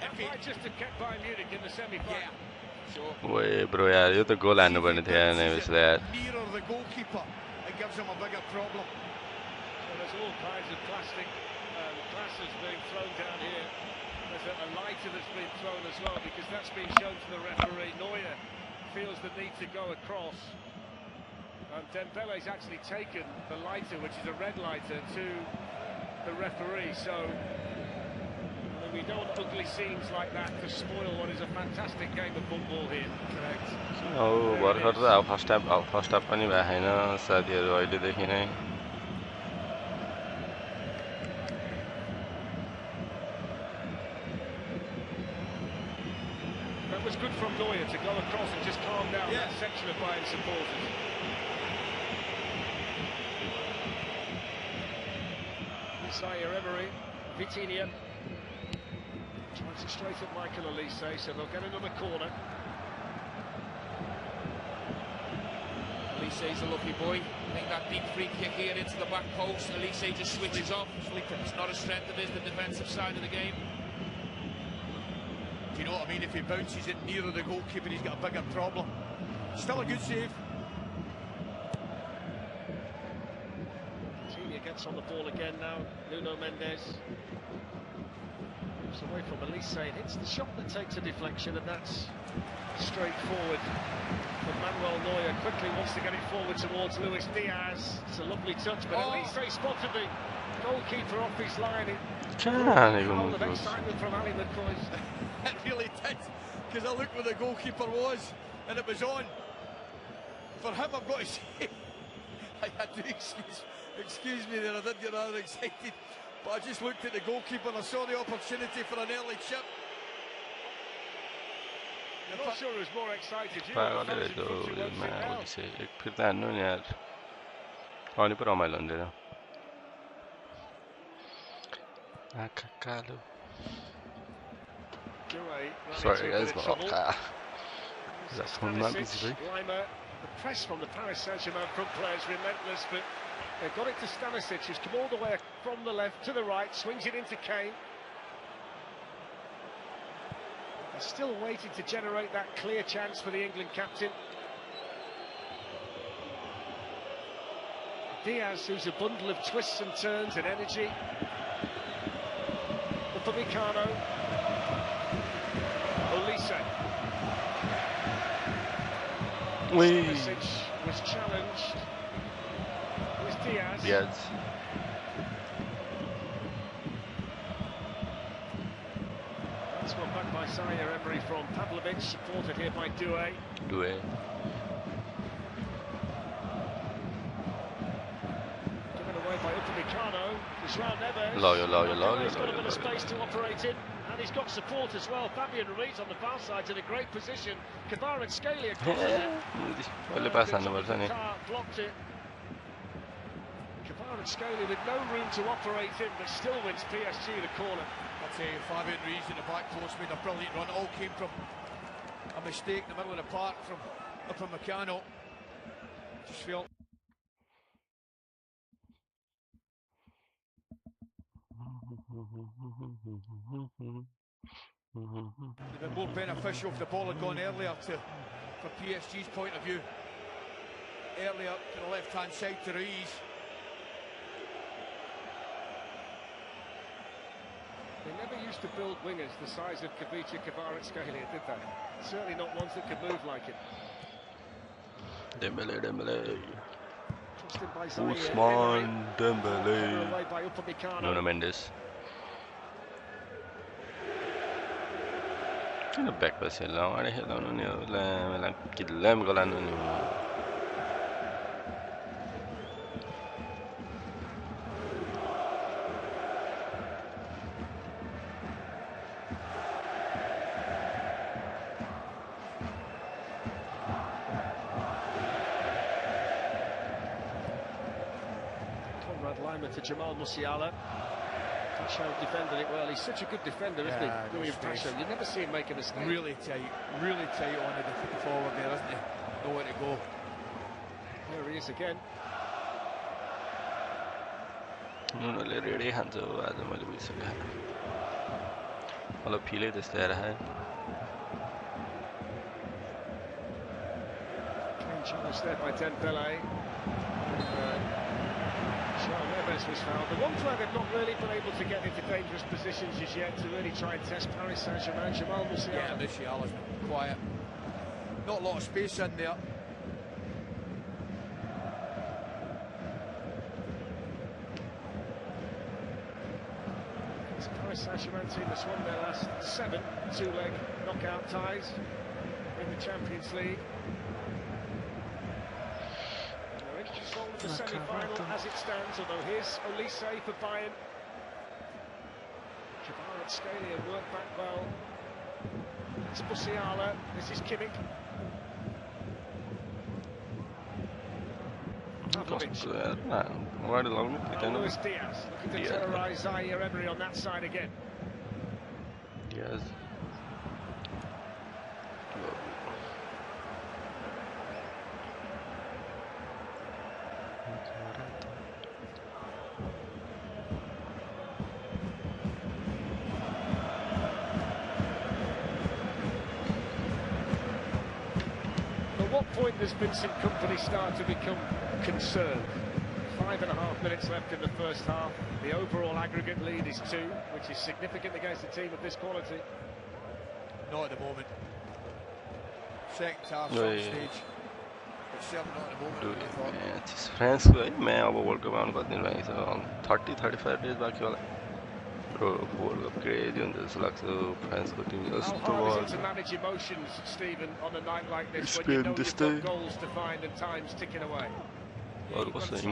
Speaker 1: That might just have kept Bayern Munich in the semi-final.
Speaker 3: Yeah, sure.
Speaker 2: Wait, bro, यार ये तो goal आने बने थे यार Neves यार.
Speaker 3: Nearer the goalkeeper, it gives him a bigger problem.
Speaker 1: So there's all kinds of plastic glasses being thrown down here. There's a lighter that's been thrown as well, because that's been shown to the referee. Neuer feels the need to go across. And Dembele's actually taken the lighter, which is a red lighter, to the referee. So I mean, we don't want ugly scenes like that to spoil what is a fantastic game of football here. Correct.
Speaker 2: Oh, भर्खर त अब first half पनि भएको छैन साथीहरु अहिलेदेखि नै.
Speaker 1: That was good from Neuer to go across and just calm down that section of Bayern supporters. Zaire Emery, Vitinha tries it straight at Michael Olise, so they'll get another corner.
Speaker 4: Olise's a lucky boy. I think that deep free kick here into the back post, Olise just switches off. It's not a strength of his, the defensive side of the game.
Speaker 3: Do you know what I mean? If he bounces it nearer the goalkeeper, he's got a bigger problem. Still a good save.
Speaker 1: Gets on the ball again now. Nuno Mendes moves away from Olise and hits the shot that takes a deflection, and that's straightforward. But Manuel Neuer quickly wants to get it forward towards Luis Diaz. It's a lovely touch, but Olise spotted the goalkeeper off his line. Hold of excitement from Ali McCoy.
Speaker 3: It really did, because I looked where the goalkeeper was, and it was on. For him, I've got to say, I had to excuse me there, I did get rather excited, but I just looked at the goalkeeper and I saw the opportunity for an early chip.
Speaker 1: I'm not sure who's more excited. You were the fans in front who won't sit down.
Speaker 2: फिर त हान्नु नि यार. अनि पो रमाइलो हुन्थ्यो. आँखा कालो. Sorry guys, my car. That's from that easy.
Speaker 1: The press from the Paris Saint-Germain front players relentless, but they've got it to Stanisic, who's come all the way from the left to the right, swings it into Kane. They're still waiting to generate that clear chance for the England captain. Diaz, who's a bundle of twists and turns and energy. Upamecano. Olise. Message was challenged. It was Diaz.
Speaker 2: Diaz.
Speaker 1: That's one back by Zaire Emery from Pavlovic, supported here by Doué.
Speaker 2: Doué.
Speaker 1: Given away by Upamecano. João Neves.
Speaker 2: Leauge.
Speaker 1: He's got a bit of space to operate in. And he's got support as well. Fabian Ruiz on the far side's in a great position. Kvaratskhelia crosses it. Blocked it. Kvaratskhelia with no room to operate in, but still wins PSG the corner.
Speaker 3: I'll tell you, Fabian Ruiz in the back post made a brilliant run. All came from a mistake in the middle of the park from Upamecano. Just felt. They've been more beneficial if the ball had gone earlier for PSG's point of view. Earlier to the left-hand side to Ruiz.
Speaker 1: They never used to build wingers the size of Kvaratskhelia, did they? Certainly not ones that could move like it.
Speaker 2: Dembele.
Speaker 1: Ousmane
Speaker 2: Dembele. Nuno Mendes. Kena back pass lah, ada helah ni, lah kilam galan ni.
Speaker 1: To Jamal Musiala. Pacho defended it well. He's such a good defender, isn't he? Louis Pacho. You never see him make a mistake.
Speaker 3: Really tight on the forward there, isn't he? Nowhere to go.
Speaker 1: There he is again.
Speaker 2: उन्होंने ready हाथ जो आज मैले बुझिसके मतलब फिलै त्यस्तै आएर
Speaker 1: Challenged there by Dembele. João Neves was fouled. The one player they've not really been able to get into dangerous positions as yet to really try and test Paris Saint-Germain, Jamal Musiala.
Speaker 3: Yeah, Musiala's been quiet. Not a lot of space in there.
Speaker 1: It's a Paris Saint-Germain team that's won their last 7 two-leg knockout ties in the Champions League. The semi-final as it stands, although here's Olise for Bayern. Kvaratskhelia worked back well. It's Musiala, this is Kimmich. Luis Diaz looking to terrorise Zaire Emery on that side again.
Speaker 2: Diaz.
Speaker 1: There's been some company start to become concerned. 5.5 minutes left in the first half. The overall aggregate lead is 2, which is significant against a team of this quality.
Speaker 3: Not at the moment. Second half, some stage. But certainly not at the moment.
Speaker 2: It's France, right? I'm a World Cup on 30-35 days back. World Cup crazy on this, like so France team just
Speaker 1: to manage emotions, Stephen, on a night like this when you know you've got goals to find and time's ticking away.
Speaker 4: Yeah, you've got to try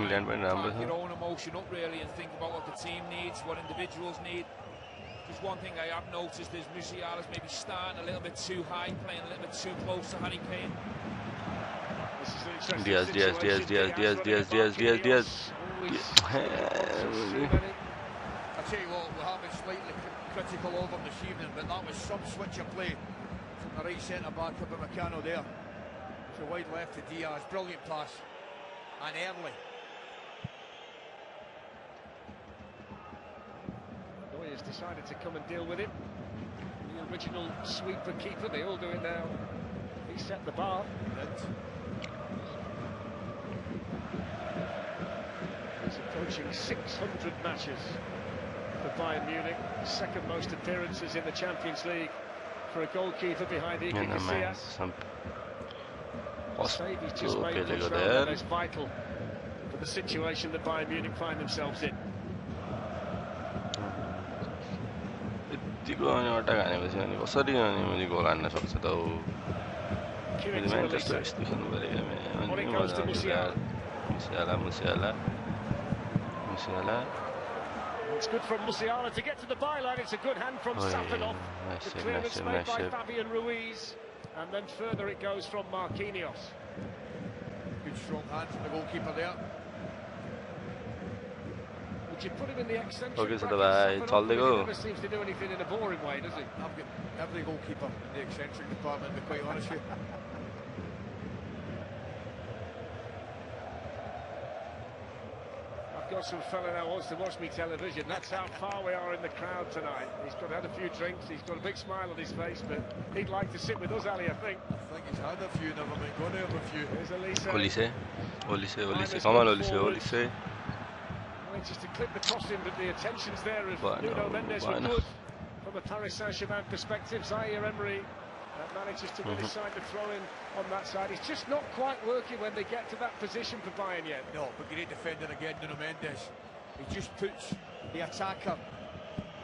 Speaker 4: your own emotion up really and think about what the team needs, what individuals need. Just one thing I have noticed is Musiala's maybe starting a little bit too high, playing a little bit too close to Harry Kane.
Speaker 2: Diaz.
Speaker 3: I tell you what, we have been slightly critical of him this evening, but that was some switch of play from the right centre-back of Upamecano there. So wide left to Diaz, brilliant pass, and early.
Speaker 1: He has decided to come and deal with it. The original sweeper keeper, they all do it now. He set the bar. Approaching 600 matches for Bayern Munich, second most appearances in the Champions League for a goalkeeper behind Iker Casillas. The save he's just made puts round as vital for the situation that Bayern Munich find themselves in. It's good from Musiala to get to the byline. It's a good hand from Safanov. The clearance made by Fabian Ruiz, and then further it goes from Marquinhos.
Speaker 3: Good strong hand from the goalkeeper there.
Speaker 1: Would you put him in the eccentric bracket? He never seems to do anything in a boring way, does he?
Speaker 3: I've got every goalkeeper in the eccentric department, to be quite honest with you.
Speaker 1: I've got some fella now wants to watch me television. That's how far we are in the crowd tonight. He's had a few drinks, he's got a big smile on his face, but he'd like to sit with us, Ali, I think.
Speaker 3: I think he's had a few, never mind going to have a few.
Speaker 1: Here's
Speaker 2: Olise, come on Olise.
Speaker 1: Just to clip the crossing, but the attentions there of Nuno Mendes were good from a Paris Saint-Germain perspective. Zaire Emery manages to win his side to throw in on that side. It's just not quite working when they get to that position for Bayern yet.
Speaker 3: No, but great defending again, Nuno Mendes. He just puts the attacker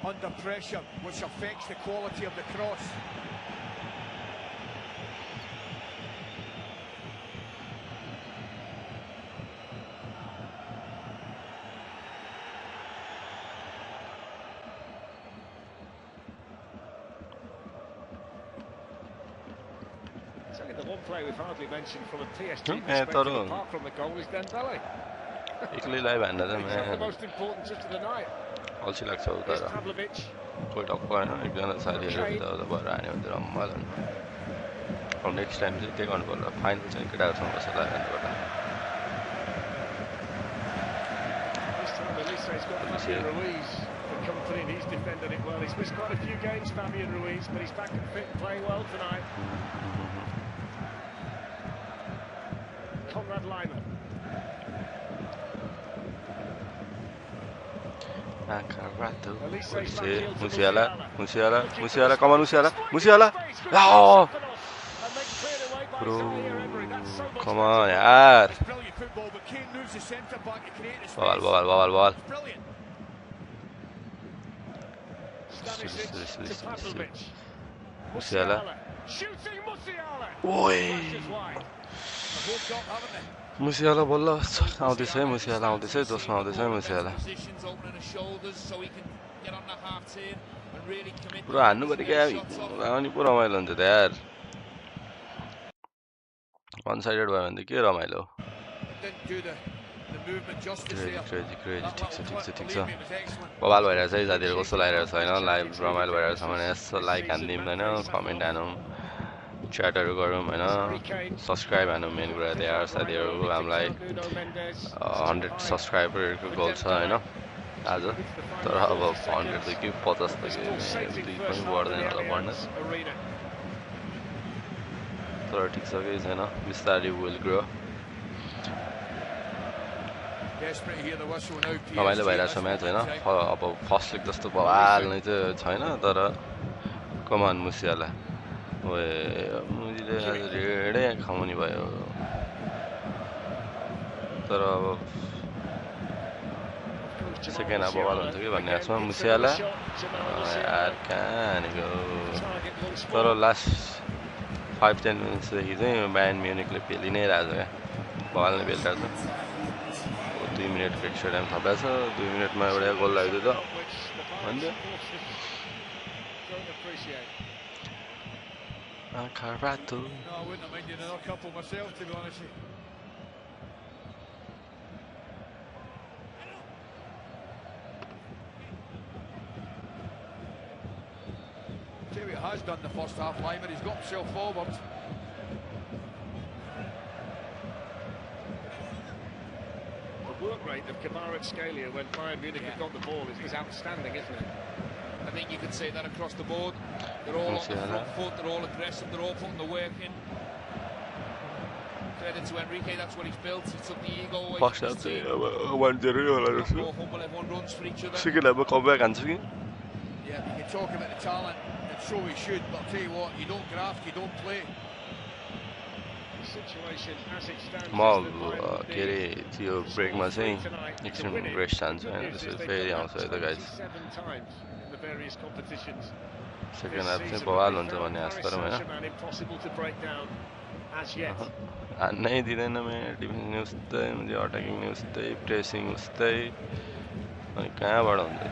Speaker 3: under pressure, which affects the quality of the cross.
Speaker 1: The one player we've hardly mentioned from a PSG perspective, apart from the goal, is Dembele. He's the most important touch of the night.
Speaker 2: Also like so that. Quite up point. Ekjana sari hereर the ball आने उधर अम्मालन. और next time से take on ball. Final चाहिँ केटा सँग बसेला हैन बटा.
Speaker 1: This time Elise's got Fabian Ruiz for company, and he's defended it well. He's missed quite a few games, Fabian Ruiz, but he's back and fit and playing well tonight. Conrad Laimer.
Speaker 2: Musiala, come on Musiala. Oh! Bro, come on, yaar. Ball. Musiala. Oi! Musiala bolla आउँदैछ है Musiala आउँदैछ है दोस्रो आउँदैछ है Musiala पुरा हान्नु पर्यो क्या अनि पुरा रमाइलो हुन्छ त यार वन साइडेड भयो भने त के रमाइलो crazy ठिक छ बवाल भइरहेछ है साथीहरु कस्तो लागिरहेछ हैन लाइभ रमाइलो भइरहेछ भने यसो लाइक हान्दिम हैन कमेन्ट हानौं chatहरू गरौँ हैन सब्स्क्राइब हानौँ मेन कुरा त्यही हो साथीहरु हामीलाई 100 सब्स्क्राइबर को गोल छ हैन आज तर अब 100 देखि 50 तक पनि बढ्दैन होला बढ्न तर ठिक छ के छैन बिस्तारै विल ग्रो रमाइलो भइरहेछ म्याच हैन अब फर्स्ट लिग जस्तो बवाल नै चाहिँ छैन तर कमान मुसियाला ओए मुझे आज रेडे खाउनी भयो तर अब सेकेन्ड अब बवाल हुन्छ कि भन्ने आशमा मुसियाला यार कहाँ निको तर लास्ट 5-10 मिनट्स देखि चाहिँ बायर्न म्युनिकले पेलि नै रहेछ क्या बवाल नै पेलिरहेछ 2 मिनेट एक्स्ट्रा टाइम थपेछ 2 मिनेटमा एउटा गोल लाग्यो त भन्दै Carrato.
Speaker 3: No, I wouldn't have minded another couple myself, to be honest. Tell you what has done the first half, Laimer. He's got himself forward.
Speaker 1: The work rate of Kvaratskhelia when Bayern Munich have got the ball is outstanding, isn't it?
Speaker 4: I think you could say that across the board. They're all on the front foot, they're all aggressive, they're all putting the work in. Credit to Enrique, that's what he's built. He took the ego away
Speaker 2: First
Speaker 4: from
Speaker 2: half
Speaker 4: his team.
Speaker 2: 1-0 होला जस्तो
Speaker 4: More humble, everyone runs for each other.
Speaker 2: Second half comeback हान्छ कि
Speaker 3: Yeah, you can talk about the talent, and so we should, but I'll tell you what, you don't graft, you don't play.
Speaker 2: म के अरे त्यो ब्रेकमा चाहिँ एकछिन rest चाहन्छु होइन त्यसपछि फेरि आउँछ है त गाइज सेकेन्ड हाफ चाहिँ बवाल हुन्छ भन्ने आश गरौँ होइन हान्नै दिँदैन मेरो डिफेन्स नि उस्तै म्हणजे अट्याकिङ नि उस्तै प्रेसिङ उस्तै अनि कहाँबाट हुन्छ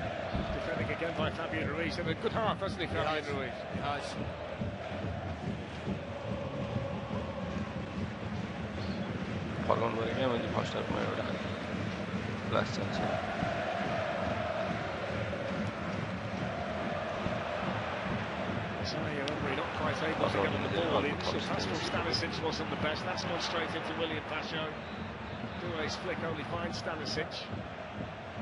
Speaker 2: फर्काउनु पऱ्यो क्या मैले फर्स्ट हाफमा एउटा last chance
Speaker 1: not quite able to get on the ball. The initial pass from Stanisic wasn't the best. That's gone straight into William Pasho. Doué's flick only finds Stanisic.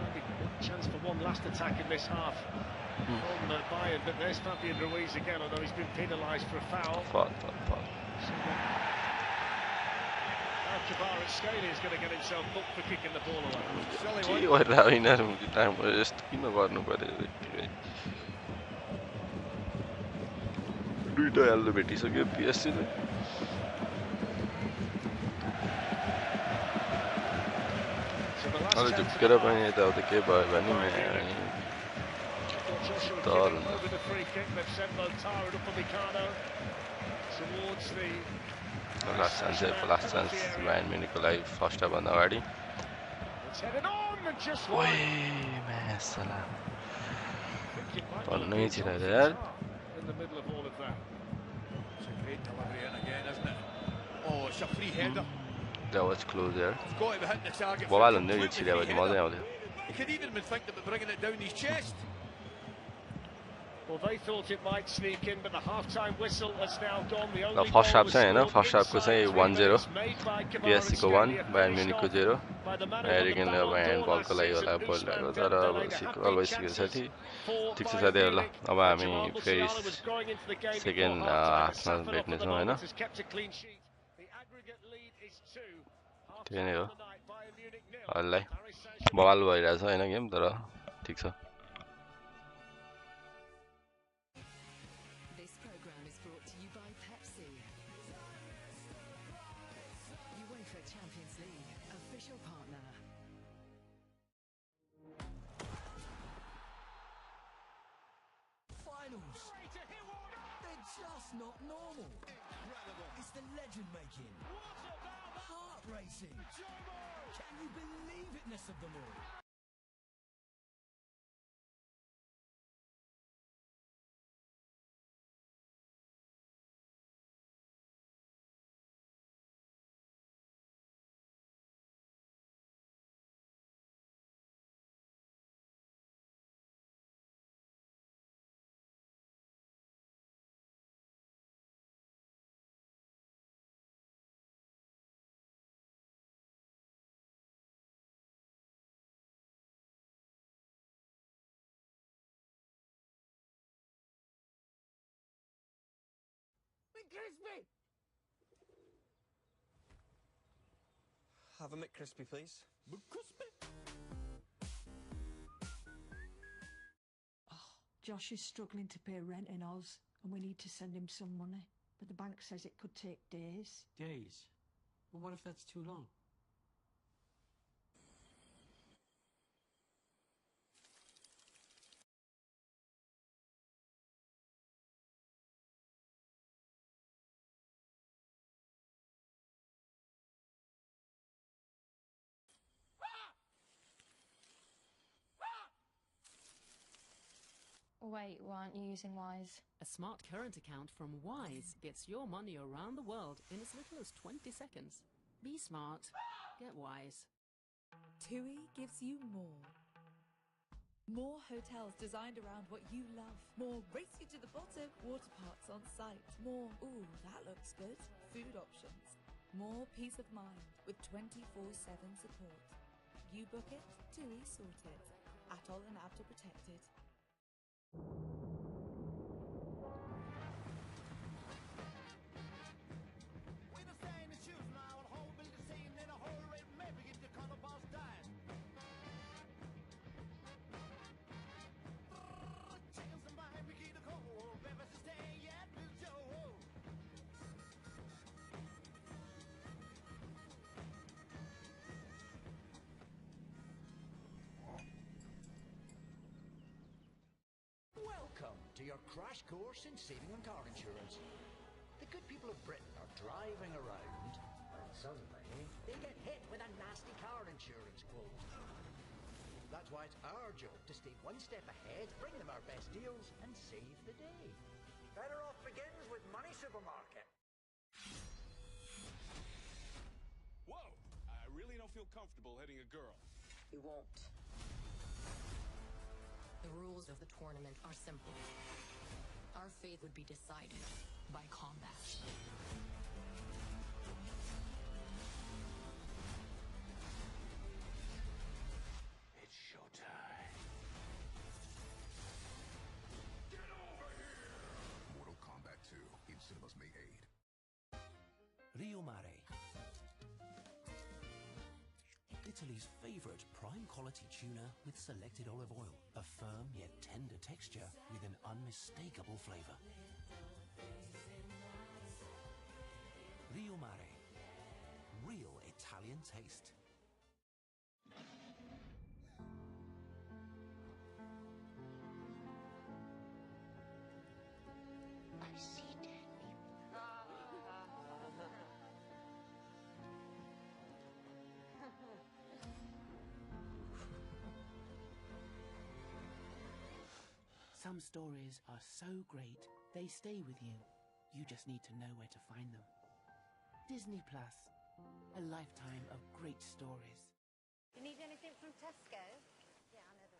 Speaker 1: Maybe chance for one last attack in this half from Bayern, but there's Fabian Ruiz again, although he's been penalised for a foul. Scaly is going to get himself booked for kicking the ball away.
Speaker 2: दुईटा हाल्नु भेटिसक्यो पिएससीले अलि झुक्केर पनि यताउता के भयो भने last chance Bayern म्युनिखको लागि first half भन्दा अगाडि भन्नै छिराएर यार
Speaker 3: In the middle of all of that. It's a great delivery in again, isn't it? Oh, it's a free header.
Speaker 2: That was close there.
Speaker 3: It's got to be hitting the target.
Speaker 2: Bobal on there, you see that was more than
Speaker 3: He could even been thinking about bringing it down his chest.
Speaker 1: Well, they thought it might sneak in, but the half-time whistle has now gone. The
Speaker 2: only first half चाहिँ हैन first हाफको चाहिँ 1-0 PSC को 1 Bayern Munich को 0 एरिगनले अब ह्यान्डबलको लागि होला बोल गरेको तर अब सिक्यो साथी ठीक छ साथीहरु ल अब हामी फेरि सेकेन्ड हाफमा भेट्ने छौं हैन त्यही नै हो हल्लै बवाल भइरहेछ हैन गेम तर ठीक छ
Speaker 5: Not normal. Incredible. It's the legend making. Heart racing. Can you believe itness of them all?
Speaker 6: McCrispy! Have a McCrispy, please. McCrispy!
Speaker 7: Oh, Josh is struggling to pay rent in Oz, and we need to send him some money. But the bank says it could take days.
Speaker 8: Days? Well, what if that's too long?
Speaker 9: Wait, why aren't you using Wise?
Speaker 10: A smart current account from Wise gets your money around the world in as little as 20 seconds. Be smart. Get Wise.
Speaker 11: TUI gives you more. More hotels designed around what you love. More race you to the bottom, water parks on site. More, ooh, that looks good, food options. More peace of mind with 24/7 support. You book it, TUI sort it. Atoll and ABTA protected.
Speaker 5: We the same as shoes, my old home.
Speaker 12: your crash course in saving on car insurance. The good people of Britain are driving around, and suddenly they get hit with a nasty car insurance quote. That's why it's our job to stay one step ahead, bring them our best deals, and save the day. Better Off begins with Money Supermarket.
Speaker 13: Whoa! I really don't feel comfortable hitting a girl.
Speaker 14: You won't. The rules of the tournament are simple. Our fate would be decided by combat.
Speaker 13: It's showtime. Get over here!
Speaker 15: Mortal Kombat 2 in cinemas May 8.
Speaker 16: Rio Mare. Italy's favourite prime quality tuna with selected olive oil. A firm yet tender texture with an unmistakable flavour. Rio Mare. Real Italian taste.
Speaker 17: I see dead people.
Speaker 18: Some stories are so great, they stay with you. You just need to know where to find them. Disney Plus, a lifetime of great stories.
Speaker 19: You need anything from Tesco? Yeah, I know them.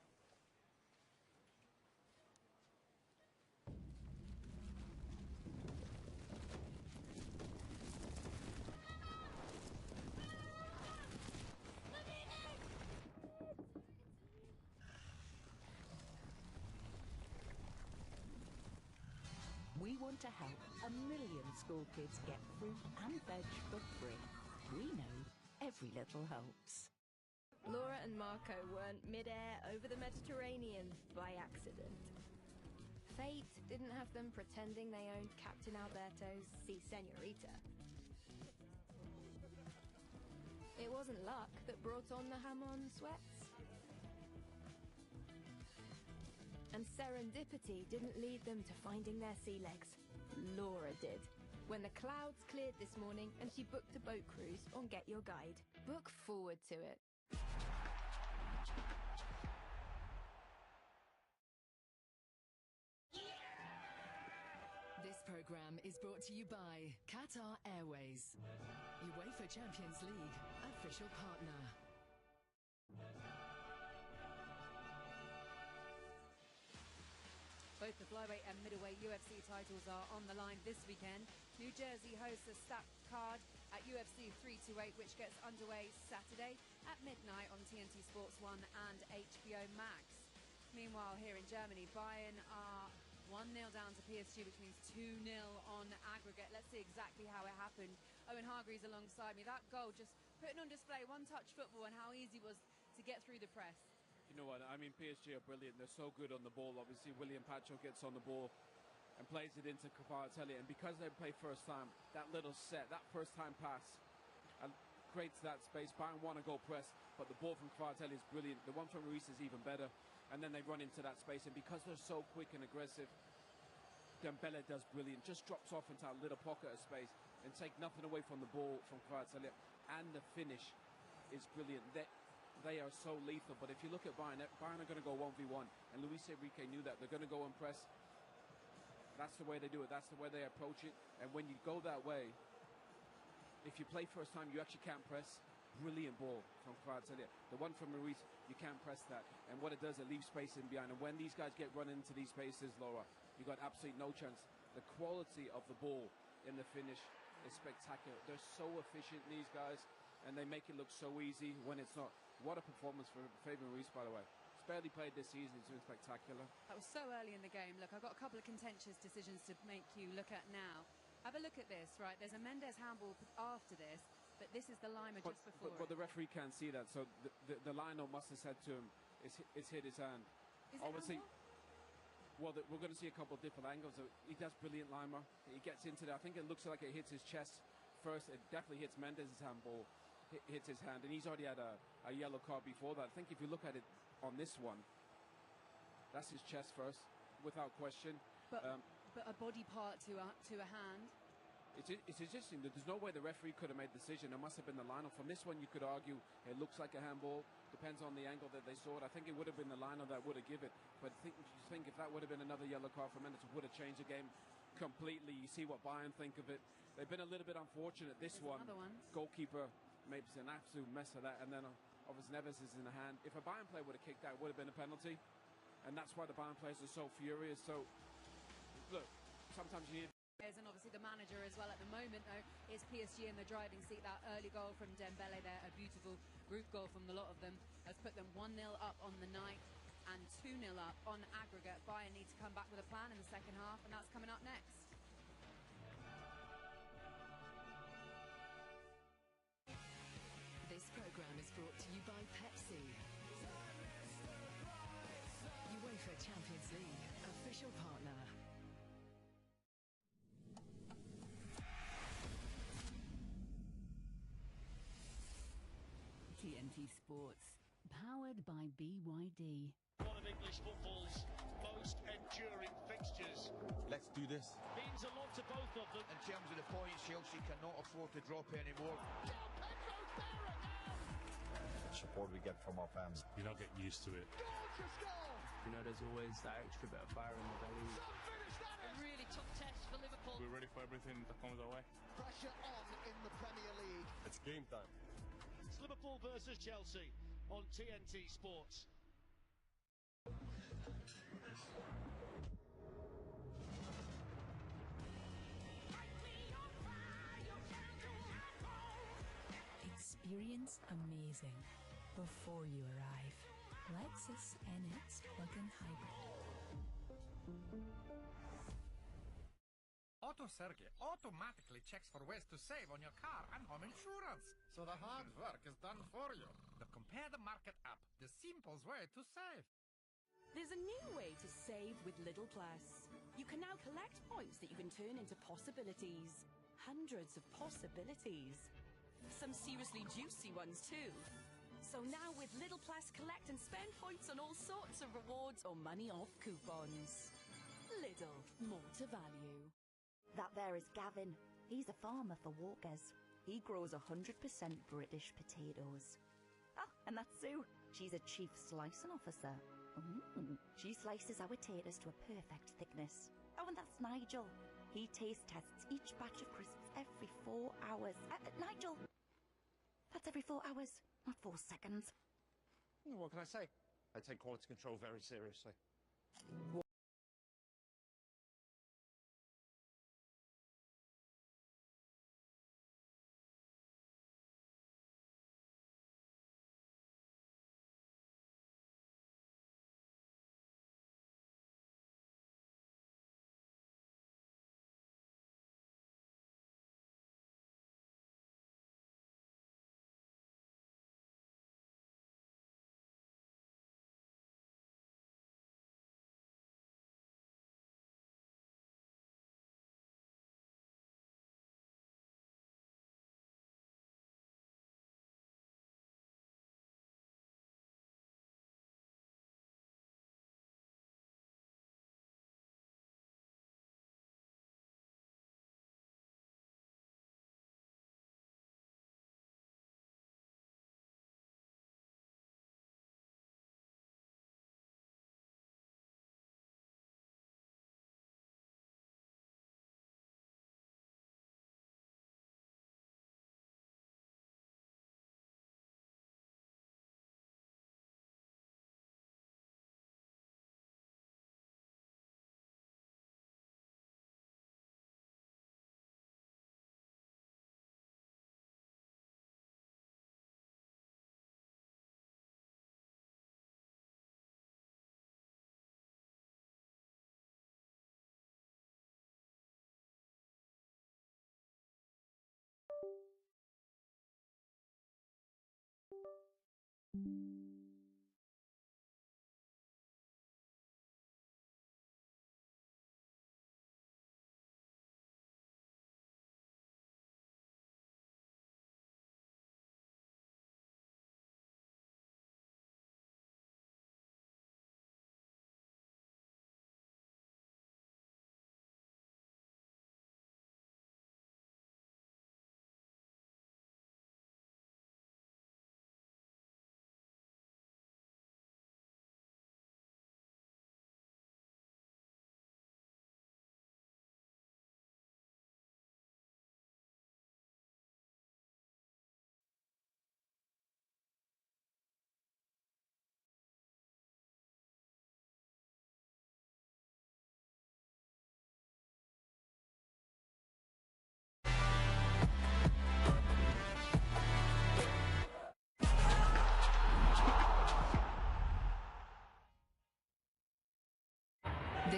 Speaker 20: We want to help 1 million school kids get fruit and veg for free. We know every little helps.
Speaker 21: Laura and Marco weren't mid-air over the Mediterranean by accident. Fate didn't have them pretending they owned Captain Alberto's Si Senorita. It wasn't luck that brought on the Hamon sweats. And serendipity didn't lead them to finding their sea legs. Laura did. When the clouds cleared this morning and she booked a boat cruise on Get Your Guide. Look forward to it.
Speaker 22: This program is brought to you by Qatar Airways, UEFA Champions League official partner.
Speaker 23: Both the flyweight and middleweight UFC titles are on the line this weekend. New Jersey hosts a stacked card at UFC 328, which gets underway Saturday at midnight on TNT Sports 1 and HBO Max. Meanwhile, here in Germany, Bayern are 1-0 down to PSG, which means 2-0 on aggregate. Let's see exactly how it happened. Owen Hargreaves alongside me. That goal just putting on display one-touch football and how easy it was to get through the press.
Speaker 4: You know what, I mean, PSG are brilliant. They're so good on the ball. Obviously, William Pacho gets on the ball and plays it into Kvaratskhelia. And because they play first time, that little set, that first time pass, creates that space. Bayern want to go press, but the ball from Kvaratskhelia is brilliant. The one from Ruiz is even better. And then they run into that space. And because they're so quick and aggressive, Dembele does brilliant. Just drops off into a little pocket of space and take nothing away from the ball from Kvaratskhelia. And the finish is brilliant. They are so lethal, but if you look at Bayern are going to go 1v1, and Luis Enrique knew that. They're going to go and press. That's the way they do it. That's the way they approach it. And when you go that way, if you play first time, you actually can't press. Brilliant ball from Kvaratskhelia. The one from Ruiz, you can't press that. And what it does, it leaves space in behind. And when these guys get run into these spaces, Laura, you got absolutely no chance. The quality of the ball in the finish is spectacular. They're so efficient, these guys, and they make it look so easy when it's not. What a performance for Fabian Ruiz, by the way. He's barely played this season. He's been spectacular.
Speaker 23: That was so early in the game. Look, I've got a couple of contentious decisions to make you look at now. Have a look at this, right? There's a Mendes handball after this, but this is the Lima just before.
Speaker 4: But the referee can't see that, so the liner must have said to him, it's hit his hand.
Speaker 23: Is
Speaker 4: obviously,
Speaker 23: it handball?
Speaker 4: Well, we're going to see a couple of different angles. He does brilliant Lima. He gets into there. I think it looks like it hits his chest first. It definitely hits Mendes' handball. Hits his hand, and he's already had a yellow card before that. I think if you look at it on this one, that's his chest first, without question.
Speaker 23: But a body part to a hand.
Speaker 1: It's interesting that there's no way the referee could have made the decision. It must have been the lineup. From this one, you could argue it looks like a handball. Depends on the angle that they saw it. I think it would have been the lineup that would have given it. But think if that would have been another yellow card for minutes, it would have changed the game completely. You see what Bayern think of it. They've been a little bit unfortunate. This one, goalkeeper makes an absolute mess of that. And then obviously Neves is in the hand. If a Bayern player would have kicked that, it would have been a penalty. And that's why the Bayern players are so furious. So, look, sometimes you need...
Speaker 23: And obviously the manager as well at the moment, though, is PSG in the driving seat. That early goal from Dembele there, a beautiful group goal from the lot of them, has put them 1-0 up on the night and 2-0 up on aggregate. Bayern need to come back with a plan in the second half, and that's coming up next.
Speaker 22: This program is brought to you by Pepsi. UEFA Champions League, official partner.
Speaker 20: TNT Sports, powered by BYD.
Speaker 2: One of English football's most enduring fixtures.
Speaker 3: Let's do this.
Speaker 2: Means a lot to both of them.
Speaker 24: In terms of the points, Chelsea cannot afford to drop anymore.
Speaker 3: The support we get from our fans.
Speaker 25: You not get used to it.
Speaker 2: Gorgeous goal!
Speaker 26: You know, there's always that extra bit of fire in the belly.
Speaker 2: A really tough test for Liverpool.
Speaker 25: We're ready for everything that comes our way.
Speaker 2: Pressure on in the Premier League.
Speaker 25: It's game time.
Speaker 2: It's Liverpool versus Chelsea on TNT Sports.
Speaker 27: Experience amazing before you arrive. Lexus NX plug-in hybrid.
Speaker 28: Auto Sergey automatically checks for ways to save on your car and home insurance, so the hard work is done for you. The Compare the Market app, the simplest way to save.
Speaker 20: There's a new way to save with Lidl Plus. You can now collect points that you can turn into possibilities. Hundreds of possibilities. Some seriously juicy ones too. So now with Lidl Plus, collect and spend points on all sorts of rewards or money off coupons. Lidl, more to value.
Speaker 29: That there is Gavin. He's a farmer for Walkers. He grows 100% British potatoes. Ah, and that's Sue. She's a chief slicing officer. She slices our potatoes to a perfect thickness. Oh, and that's Nigel. He taste tests each batch of crisps every 4 hours. Nigel! That's every 4 hours, not 4 seconds.
Speaker 30: What can I say? I take quality control very seriously.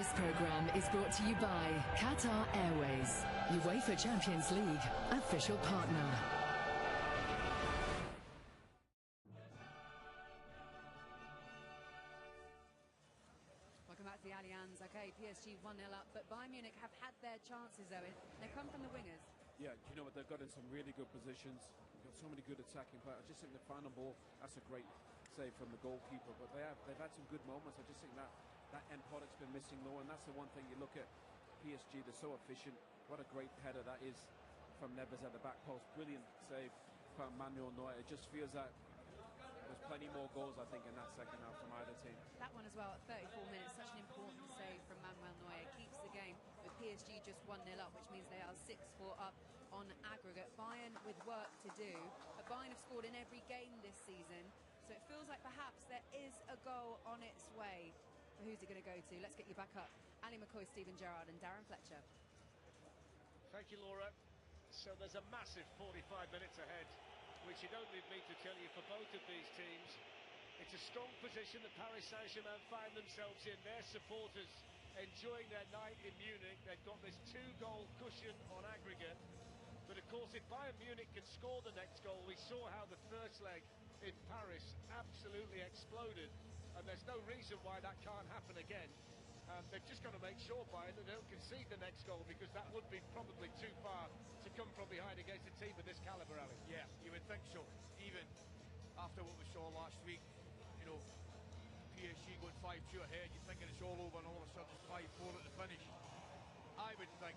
Speaker 22: This programme is brought to you by Qatar Airways, UEFA Champions League official partner.
Speaker 23: Welcome back to the Allianz. Okay, PSG 1-0 up, but Bayern Munich have had their chances, Owen. They come from the wingers.
Speaker 1: Yeah, you know what? They've got in some really good positions. They've got so many good attacking players. I just think the final ball, that's a great save from the goalkeeper. But they've had some good moments. I just think that end product's been missing though, and that's the one thing you look at PSG. They're so efficient. What a great header that is from Neves at the back post. Brilliant save from Manuel Neuer. It just feels that there's plenty more goals, I think, in that second half from either team.
Speaker 23: That one as well at 34 minutes, such an important save from Manuel Neuer. Keeps the game with PSG just 1-0 up, which means they are 6-4 up on aggregate. Bayern with work to do, but Bayern have scored in every game this season, so it feels like perhaps there is a goal on its way. But who's it going to go to? Let's get you back up. Ali McCoy, Stephen Gerrard and Darren Fletcher.
Speaker 2: Thank you, Laura. So there's a massive 45 minutes ahead, which you don't need me to tell you for both of these teams. It's a strong position that Paris Saint-Germain find themselves in. Their supporters enjoying their night in Munich. They've got this 2-goal cushion on aggregate. But of course, if Bayern Munich can score the next goal, we saw how the first leg in Paris absolutely exploded. And there's no reason why that can't happen again. They've just got to make sure, Bayern, that they don't concede the next goal, because that would be probably too far to come from behind against a team of this calibre, Ali.
Speaker 24: Yeah, you would think so. Even after what we saw last week, you know, PSG going 5-2 ahead, you're thinking it's all over, and all of a sudden it's 5-4 at the finish. I would think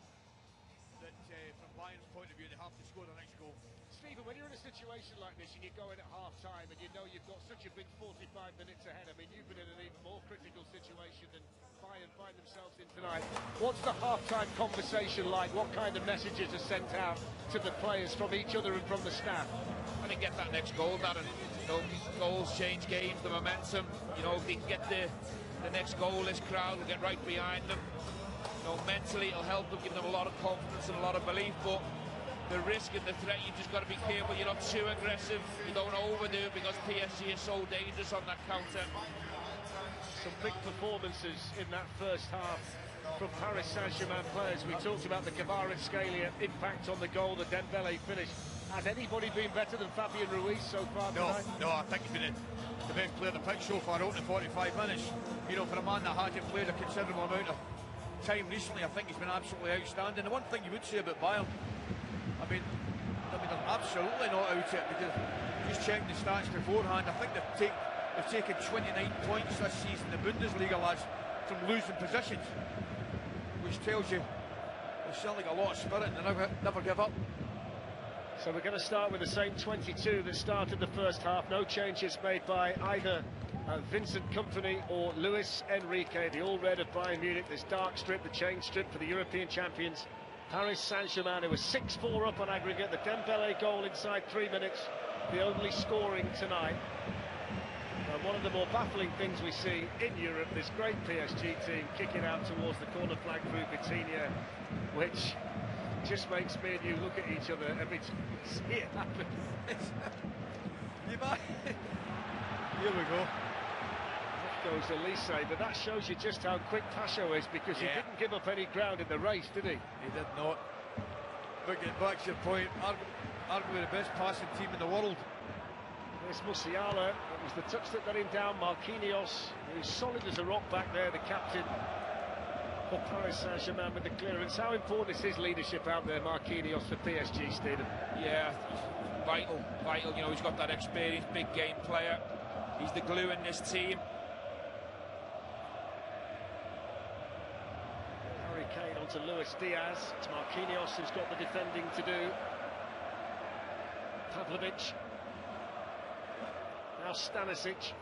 Speaker 24: that from Bayern's point of view, they have to score the next goal.
Speaker 2: Stephen, when you're in a situation like this and you go in at half-time and you know you've got such a big 45 minutes ahead, I mean, you've been in an even more critical situation than Bayern find themselves in tonight. What's the half-time conversation like? What kind of messages are sent out to the players from each other and from the staff?
Speaker 4: I think get that next goal, Darren. You know, goals change games, the momentum. You know, if they can get the next goal, this crowd will get right behind them. You know, mentally it'll help them, give them a lot of confidence and a lot of belief, but the risk and the threat, you've just got to be careful you're not too aggressive, you don't overdo, because PSG is so dangerous on that counter.
Speaker 2: Some big performances in that first half from Paris Saint-Germain players. We talked about the Kvaratskhelia impact on the goal, the Dembele finish. Has anybody been better than Fabian Ruiz so far tonight?
Speaker 24: No, I think he's been the best player on the pitch so far out in 45 minutes. You know, for a man that hasn't played a considerable amount of time recently, I think he's been absolutely outstanding. The one thing you would say about Bayern, I mean, they're absolutely not out yet, because just checking the stats beforehand, I think they've taken 29 points this season, the Bundesliga lads, from losing positions, which tells you they've still got a lot of spirit and they never give up.
Speaker 2: So we're going to start with the same 22 that started the first half. No changes made by either Vincent Kompany or Luis Enrique. The all-red of Bayern Munich, this dark strip, the change strip for the European champions. Paris Saint-Germain, who was 6-4 up on aggregate. The Dembele goal inside 3 minutes, the only scoring tonight. One of the more baffling things we see in Europe, this great PSG team kicking out towards the corner flag through Vitinha, which just makes me and you look at each other every time we see it happen.
Speaker 24: Here we go.
Speaker 2: Off goes Elise, but that shows you just how quick Pacho is, because he didn't give up any ground in the race, did he?
Speaker 24: He did not. But getting back to your point, arguably the best passing team in the world.
Speaker 2: There's Musiala. It was the touch that got him down. Marquinhos, who's solid as a rock back there, the captain for Paris Saint-Germain with the clearance. How important is his leadership out there, Marquinhos, for PSG, Stephen?
Speaker 4: Yeah, vital. You know, he's got that experience, big game player. He's the glue in this team.
Speaker 2: Harry Kane onto Luis Diaz. It's Marquinhos who's got the defending to do. Pavlovic. Now Stanisic.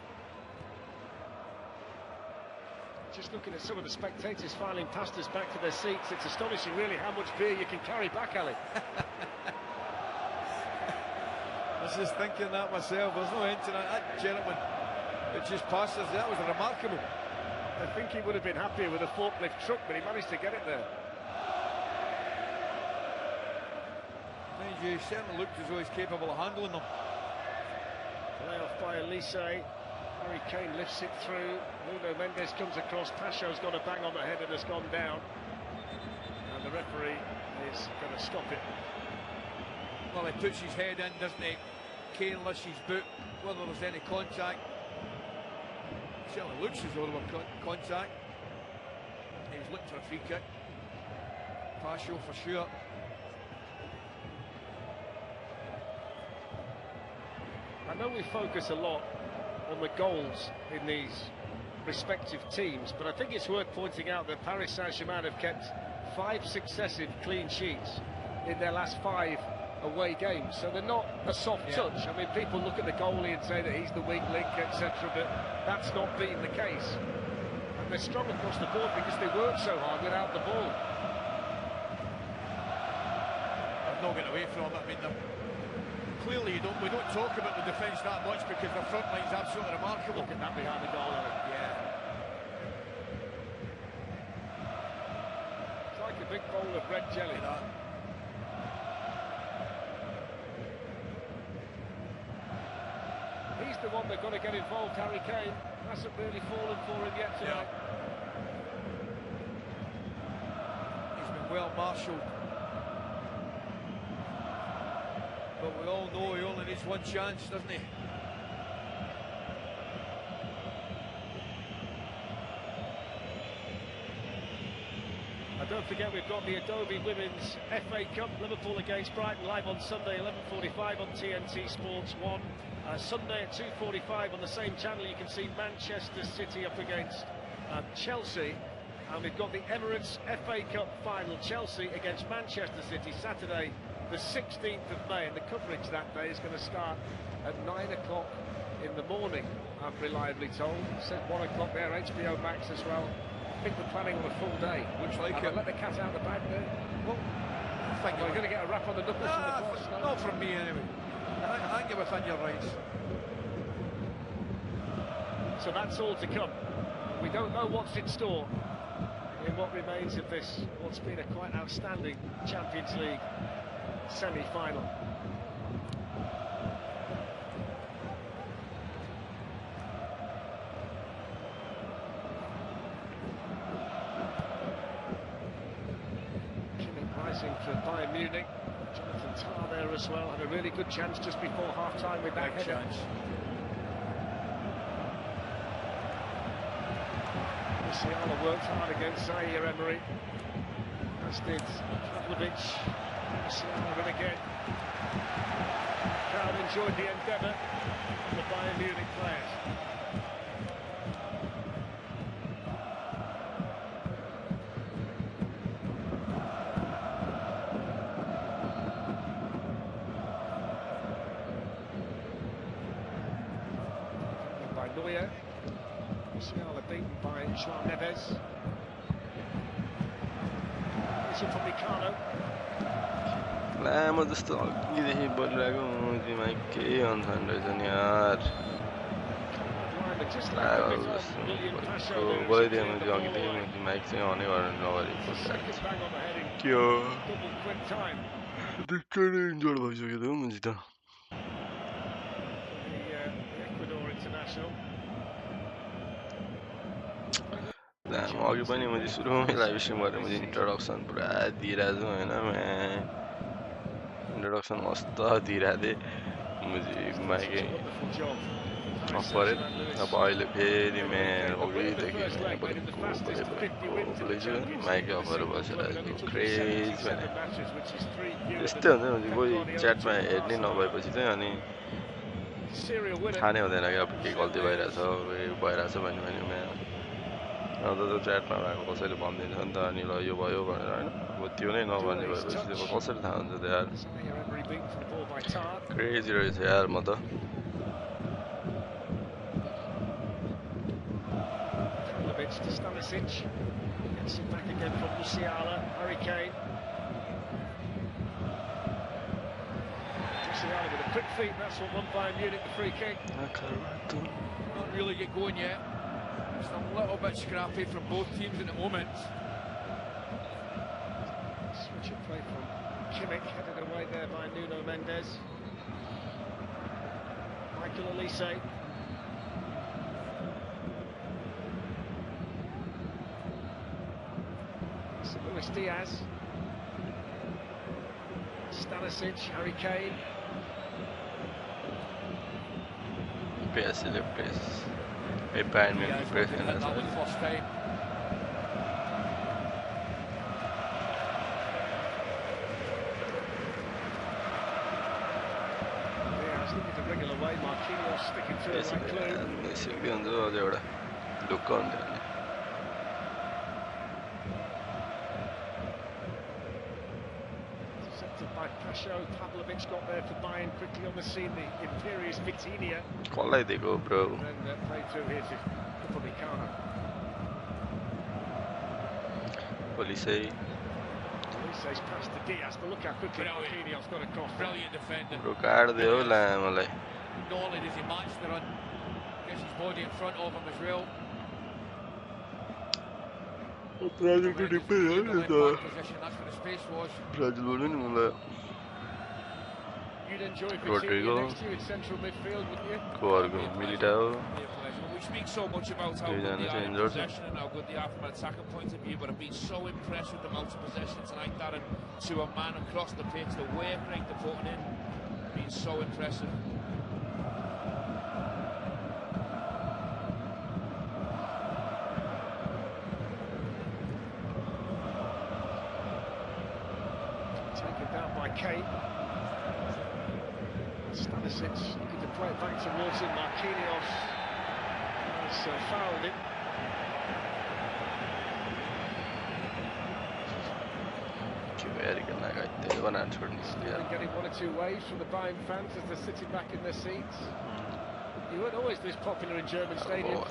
Speaker 2: Just looking at some of the spectators filing past us back to their seats, it's astonishing really how much beer you can carry back, Ali.
Speaker 24: I was just thinking that myself. There's no entering that gentleman that just passed us. That was remarkable.
Speaker 2: I think he would have been happier with a forklift truck, but he managed to get it there.
Speaker 24: He certainly looked as though he's capable of handling them.
Speaker 2: Play off by Elise. Harry Kane lifts it through. Nuno Mendes comes across. Pacho's got a bang on the head and has gone down. And the referee is going to stop it.
Speaker 24: Well, he puts his head in, doesn't he? Kane lifts his boot, whether there's any contact. Certainly looks as though there were contact. He was looking for a free kick. Pacho for sure.
Speaker 2: I know we focus a lot on the goals in these respective teams, but I think it's worth pointing out that Paris Saint-Germain have kept 5 successive clean sheets in their last 5 away games, so they're not a soft touch. I mean, people look at the goalie and say that he's the weak link, etc., but that's not been the case. And they're strong across the board because they work so hard without the ball.
Speaker 24: They've not got away from it. I mean, clearly we don't talk about the defence that much because their front line's absolutely remarkable.
Speaker 2: Look at that behind the goal.
Speaker 24: Yeah.
Speaker 2: It's like a big bowl of red jelly. He's the one that's got to get involved, Harry Kane. Hasn't really fallen for him yet tonight.
Speaker 24: He's been well marshalled. But we all know he only needs one chance, doesn't he?
Speaker 2: And don't forget we've got the Adobe Women's FA Cup, Liverpool against Brighton, live on Sunday 11:45 on TNT Sports 1. Sunday at 2:45 on the same channel you can see Manchester City up against Chelsea. And we've got the Emirates FA Cup final, Chelsea against Manchester City, Saturday the 16th of May, and the coverage that day is going to start at 9 o'clock in the morning, I'm reliably told. It said 1 o'clock there, HBO Max as well. I think we're planning on a full day.
Speaker 24: Looks like it.
Speaker 2: Let the cat out of the bag there.
Speaker 24: Well, I think
Speaker 2: we're going to get a rap on the knuckles from the boss.
Speaker 24: Not from me anyway. I think you're within your rights.
Speaker 2: So that's all to come. We don't know what's in store in what remains of this, what's been a quite outstanding Champions League semi-final. Rising for Bayern Munich. Jonathan Tah there as well. Had a really good chance just before half-time with that header. Musiala worked hard against Zaire Emery. As did Pavlovic. Musiala in again. Crowd enjoyed the endeavour of the Bayern Munich players. Musiala beaten by João Neves. This is from Ricardo.
Speaker 5: لا ما दोस्तों ये देखिए बोल रहा हूँ मुझे मैं क्या अंधन रजनी यार तो बोले दिया मुझे आगे देखिए मुझे माइक से आने वाला नवारी क्यों दिक्कत नहीं जोड़ भाई जो कहते हो मुझे तो आगे पनि मुझे शुरू में लाइव स्ट्रीम गरेर मुझे इंट्रोडक्शन पूरा दिइरहेको छु हैन मैं इंट्रोडक्शन मस्त दिइरहेको थिएँ मुझे माइक पर अब अहिले फेरि मैं अघिदेखि बोलेछु माइक अफर बसेर क्रेज भने त्यस्तै हुन्छ मुझे कोही च्याटमा हेर्ने नभएपछि चाहिँ अनि थाहा नै हुँदैन कि अब के गल्ती भइरहेछ भने मैं तो च्याटमा भएको कसैले भनिदिन्छ नि त अनि ल यो भयो भनेर हैन अब त्यो नै नभने भएपछि अब कसरी थाहा हुन्छ त यार क्रेजी रहेछ यार म त
Speaker 2: with a quick feet, that's what won Bayern Munich, the free kick.
Speaker 24: Not really get going yet. It's a little bit scrappy from both teams at the moment.
Speaker 2: Switch of play from Kimmich, headed away there by Nuno Mendes. Michael Olise. Diaz. Stanisic, Harry Kane.
Speaker 5: Press, press. A Bayern Munich press in
Speaker 24: that one first time.
Speaker 2: Diaz looking to wriggle away. Marquinhos sticking to it like glue.
Speaker 5: Messi ಒಂದು ಅದು एउटा look ఉంది ಅಲ್ಲಿ.
Speaker 2: By Pasho, Pavlovic got there for Bayern quickly on the scene, the imperious Vitinha.
Speaker 5: Kolla they go, bro.
Speaker 2: And then played through here to Upamecano.
Speaker 5: Police's
Speaker 2: passed to Diaz, but look how quickly Marquinhos got across.
Speaker 24: Brilliant defender.
Speaker 5: Bro, card deu lá, malai.
Speaker 24: Not only does he match the run, gets his body in front of him as well.
Speaker 5: Project to defend
Speaker 24: That's where the space was.
Speaker 2: You'd enjoy
Speaker 5: Rodrigo,
Speaker 2: next to you in central midfield, wouldn't you?
Speaker 5: Corgo, Militao.
Speaker 4: We speak so much about how good they are in possession and how good they are from an attacking point of view, but I've been so impressed with the amount of possession tonight, Darren, to a man across the pitch, the work rate they're putting in, been so impressive.
Speaker 2: Taken down by Kane. Stanisic looking to play it back towards him. Marquinhos has fouled him. Getting one or two waves from the Bayern fans as they're sitting back in their seats. You weren't always this popular in German stadiums.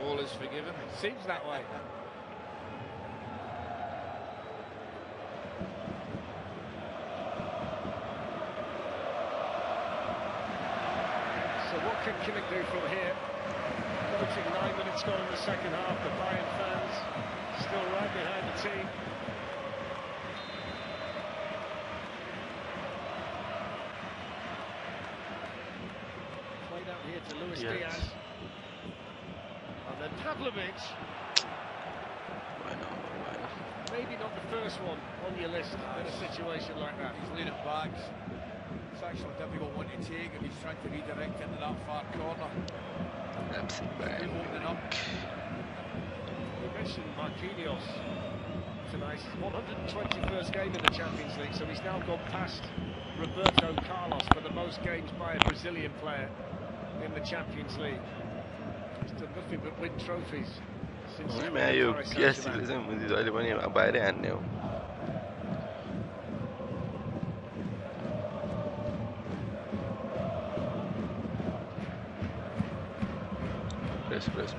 Speaker 4: All is forgiven.
Speaker 2: Seems that way. So what can Kimmich do from here? Approaching 9 minutes gone in the second half. The Bayern fans still right behind the team. Played out here to Luis Diaz. And then Pavlovic. Maybe not the first one on your list in a situation like that.
Speaker 24: He's leaning back. It's actually a difficult one to take if he's trying to redirect into that far corner. Opening up.
Speaker 2: You mentioned Marquinhos tonight. 121st game in the Champions League, so he's now gone past Roberto Carlos for the most games by a Brazilian player in the Champions League. He's done nothing but win trophies since he's been at Paris Saint-Germain.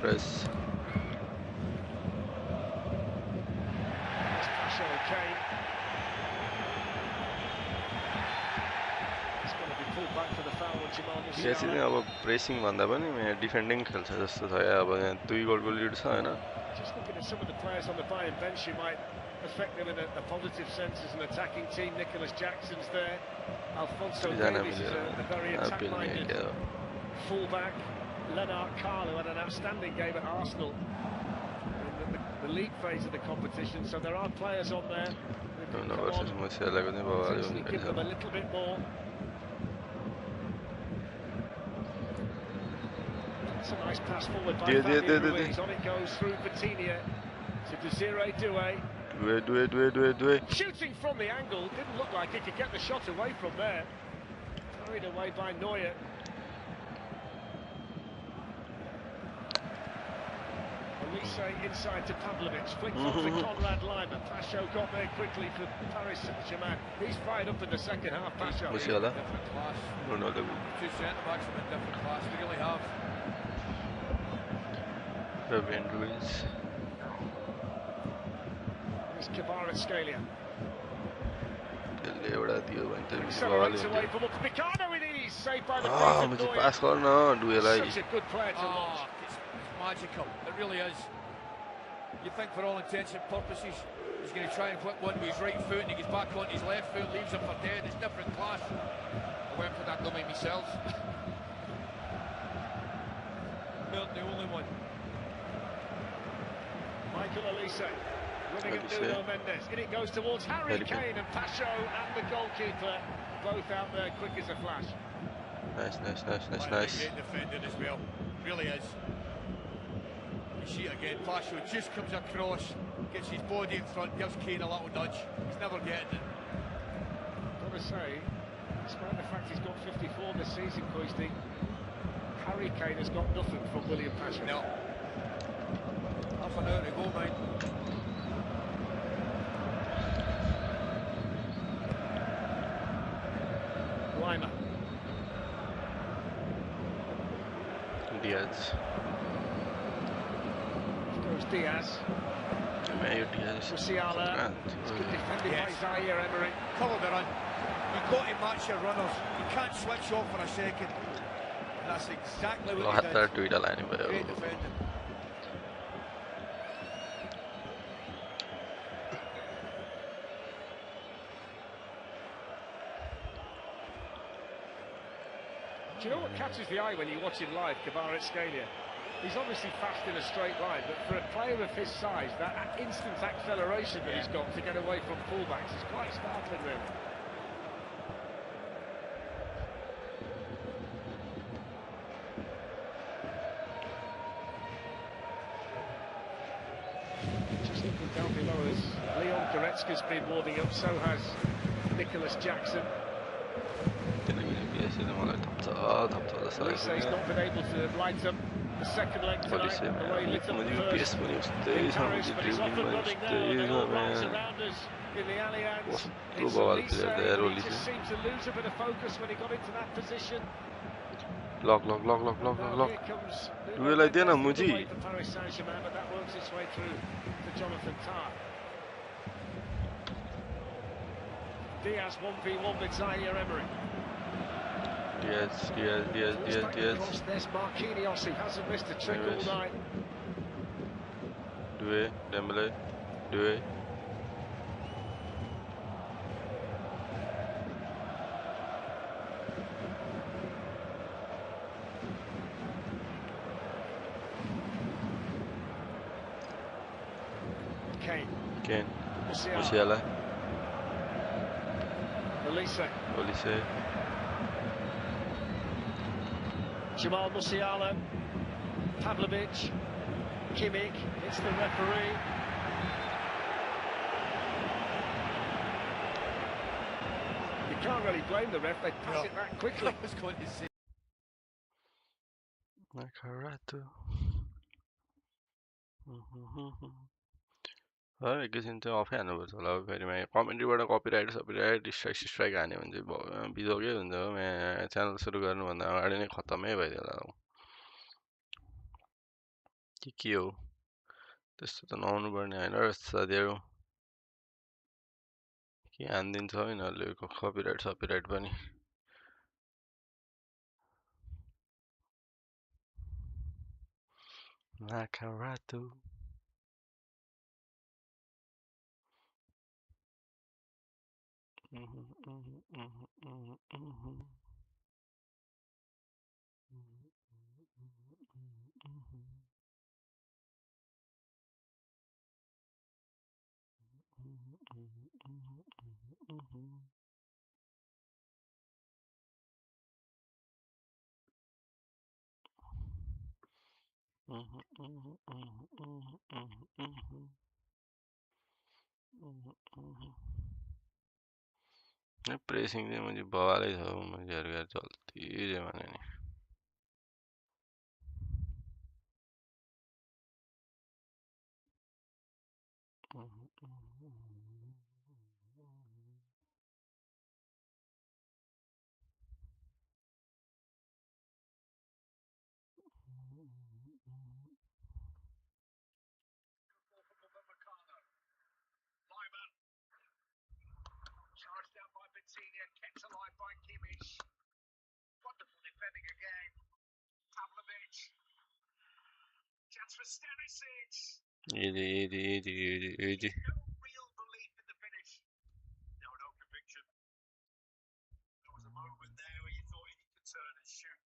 Speaker 5: Press. Yes, अब pressing भन्दा पनि defending खेल्छ जस्तो छ अब यहाँ 2 गोलको lead छ हैन.
Speaker 2: Just looking at some of the players on the Bayern bench who might affect them in a positive sense as an attacking team. Nicholas Jackson's there. Alfonso Davies is a very attack-minded fullback. Lennart Carl, who had an outstanding game at Arsenal in the league phase of the competition. So there are players on there who can give them a little bit more. That's a nice pass forward by Fabio Ruiz. On it goes through Vitinha to Desiree Doué. Shooting from the angle, didn't look like he could get the shot away from there. Carried away by Neuer. Elise inside to Pavlovic, flicked off to Konrad Laimer. Pasho got there quickly for Paris Saint-Germain. He's fired up in the second half, Pasho.
Speaker 24: Different class. Two centre-backs from a different class, we really have.
Speaker 5: Fabian Ruiz.
Speaker 2: There's Kvaratskhelia.
Speaker 5: एउटा दियो भने त
Speaker 2: Accelerates away from Upamecano with ease, saved by the
Speaker 5: मुझे पास गर्न डुएलाई.
Speaker 2: Such a good player to watch.
Speaker 24: It's magical, it really is. You think for all intents and purposes he's going to try and flick one with his right foot and he gets back on his left foot, leaves him for dead. It's different class. I went for that dummy myself. Not the only one.
Speaker 2: Michael Olise running at Nuno Mendes. In it goes towards Harry Kane, and Pacho and the goalkeeper both out there quick as a flash.
Speaker 24: Nice. Great defending as well. Really is. You see it again. Pacho just comes across, gets his body in front, gives Kane a little nudge. He's never getting it.
Speaker 2: Got to say, despite the fact he's got 54 this season, Koisty, Harry Kane has got nothing from William Pacho.
Speaker 24: No. Half an hour to go, mate.
Speaker 2: Lima.
Speaker 5: Diaz.
Speaker 2: Goes Diaz.
Speaker 5: Diaz.
Speaker 2: Musiala. It's good defending by Zaire Emery.
Speaker 24: Cover the run. You've got to match your runners. You can't switch off for a second. And that's exactly what he did. Great defending.
Speaker 2: Do you know what catches the eye when you watch him live, Kvaratskhelia? He's obviously fast in a straight line, but for a player of his size, that instant acceleration that he's got to get away from fullbacks is quite startling, really. Just looking down below us, Leon Goretzka's been warming up, so has Nicholas Jackson. Olise's not been able to light up the second leg tonight, the way he lit up the first in Paris, but he's off and running now, and they all rise around us in the Allianz. It's Olise, he just seemed to lose a bit of focus when he got into that position.
Speaker 5: Lock.
Speaker 2: Here comes
Speaker 5: Like that, Muji.
Speaker 2: for Paris Saint-Germain, but that works its way through to Jonathan Tah. Diaz 1v1 with Zaire Emery.
Speaker 5: Diaz.
Speaker 2: There's Marquinhos, who hasn't missed a trick all night.
Speaker 5: Dembele. Kane. Musiala. Olise.
Speaker 2: Jamal Musiala, Pavlovic, Kimmich, it's the referee. You can't really blame the ref, they pass it that quickly.
Speaker 24: I was going to say.
Speaker 5: एकैछिन चाहिँ अफै हान्नुपर्छ होला फेरि कमेन्ट्रीबाट copyright strike हान्यो भने चाहिँ बिजोकै हुन्छ हो channel सुरु गर्नुभन्दा अगाडि नै खत्तमै भइदियो होला के हो त्यस्तो त नहुनु पर्ने होइन र साथीहरु के हान्दिन्छ यिनीहरूले कपिराइट पनि Nakarato. प्रेसिङ चाहिँ मैले बवालै छ मैले हेरेर चल्ती भने नि
Speaker 2: Kept alive by Kimmich. Wonderful defending again. Pavlovic. Chance for Stanisic.
Speaker 5: Easy.
Speaker 2: No real belief in the finish. No conviction. There was a moment there where you thought he could turn and shoot.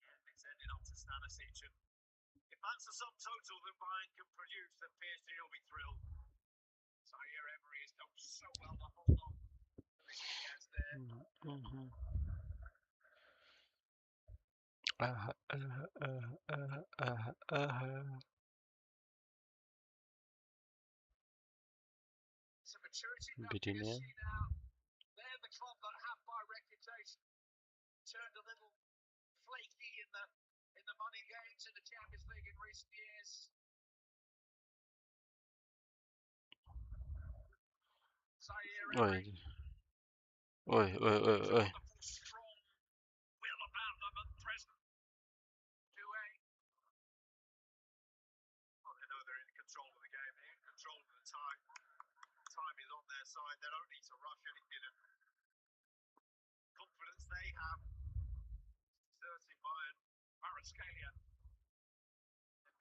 Speaker 2: Yeah, it's ended up to Stanisic. And if
Speaker 6: that's the sum total that Bayern can produce, then PSG will be thrilled. Zaire Emery has done so well to hold on to this Diaz there. It's a maturity now. PSG now. They're the club that have, by reputation, turned a little flaky in the money games in the Champions League in recent years. Zaire Emery.
Speaker 5: Oi.
Speaker 6: Strong will about them at present. 2-8. Well, they know they're in control of the game. They're in control of the time. Time is on their side. They don't need to rush anything. And confidence they have. Exerting Bayern. Mariscalia.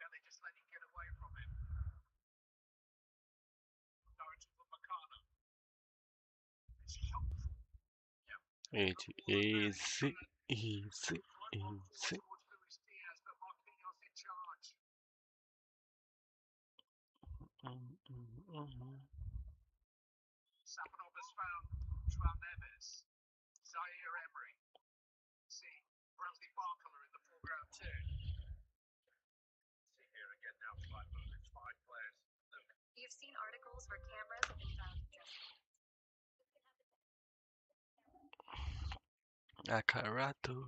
Speaker 6: They just let him get away from him. Direction from Makana. It's helpful.
Speaker 5: Easy.
Speaker 6: Sapanov has found Joao Neves. Zaire Emery. See Bradley Barcola in the foreground too. See here again now, it's 5 players. Look.
Speaker 7: You've seen articles where cameras have been found dressing.
Speaker 5: Akarato.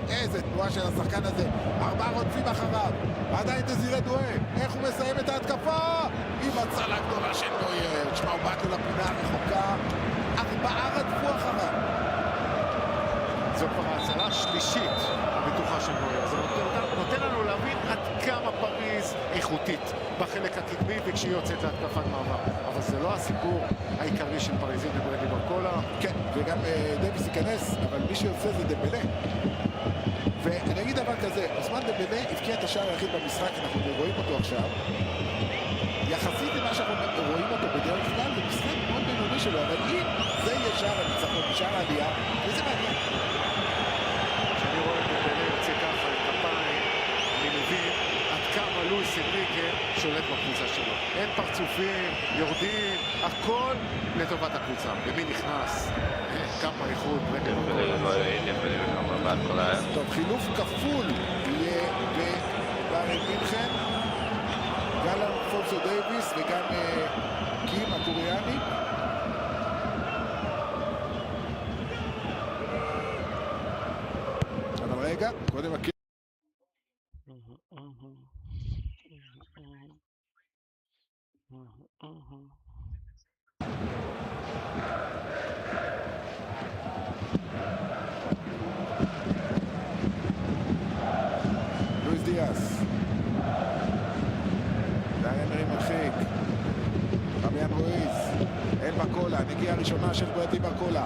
Speaker 8: איזה תנועה של השחקן הזה, 4 רודפים אחריו, עדיין דזירה דואה, איך הוא מסיים את ההתקפה עם הצלה גדולה של נוייר. תשמע, הוא באנו לפינה הרחוקה, 4 רדפו אחריו.
Speaker 9: זו כבר ההצלה השלישית הבטוחה של נוייר. זה נותן לנו להבין עד כמה פריז איכותית בחלק הקדמי וכשהיא יוצאת להתקפת מעבר, אבל זה לא הסיפור העיקרי של פריזים בברדלי ברקולה.
Speaker 8: כן, וגם דייוויס ייכנס, אבל מי שיוצא זה דמבלה. ואני אגיד דבר כזה, אוסמן דמבלה הבקיע את השער היחיד במשחק, אנחנו רואים אותו עכשיו. יחסית למה שאנחנו רואים אותו בדרך כלל, זה משחק מאוד בינוני שלו, אבל אם זה יהיה שער הניצחון, שער העלייה, וזה מעניין.
Speaker 9: כשאני רואה את דמבלה יוצא ככה את כפיים, אני מבין עד כמה לואיס אנריקה שולט בקבוצה שלו. אין פרצופים, יורדים, הכל לטובת הקבוצה. ומי נכנס? כמה איכות.
Speaker 8: טוב, חילוף כפול יהיה בביירן מינכן. גם אלפונסו דייוויס וגם קים הקוריאני. אבל רגע, קודם הקים. לואיס דיאס. דארי מרחיק. פביאן רואיז. אל ברקולה, נגיעה ראשונה של ברדלי ברקולה.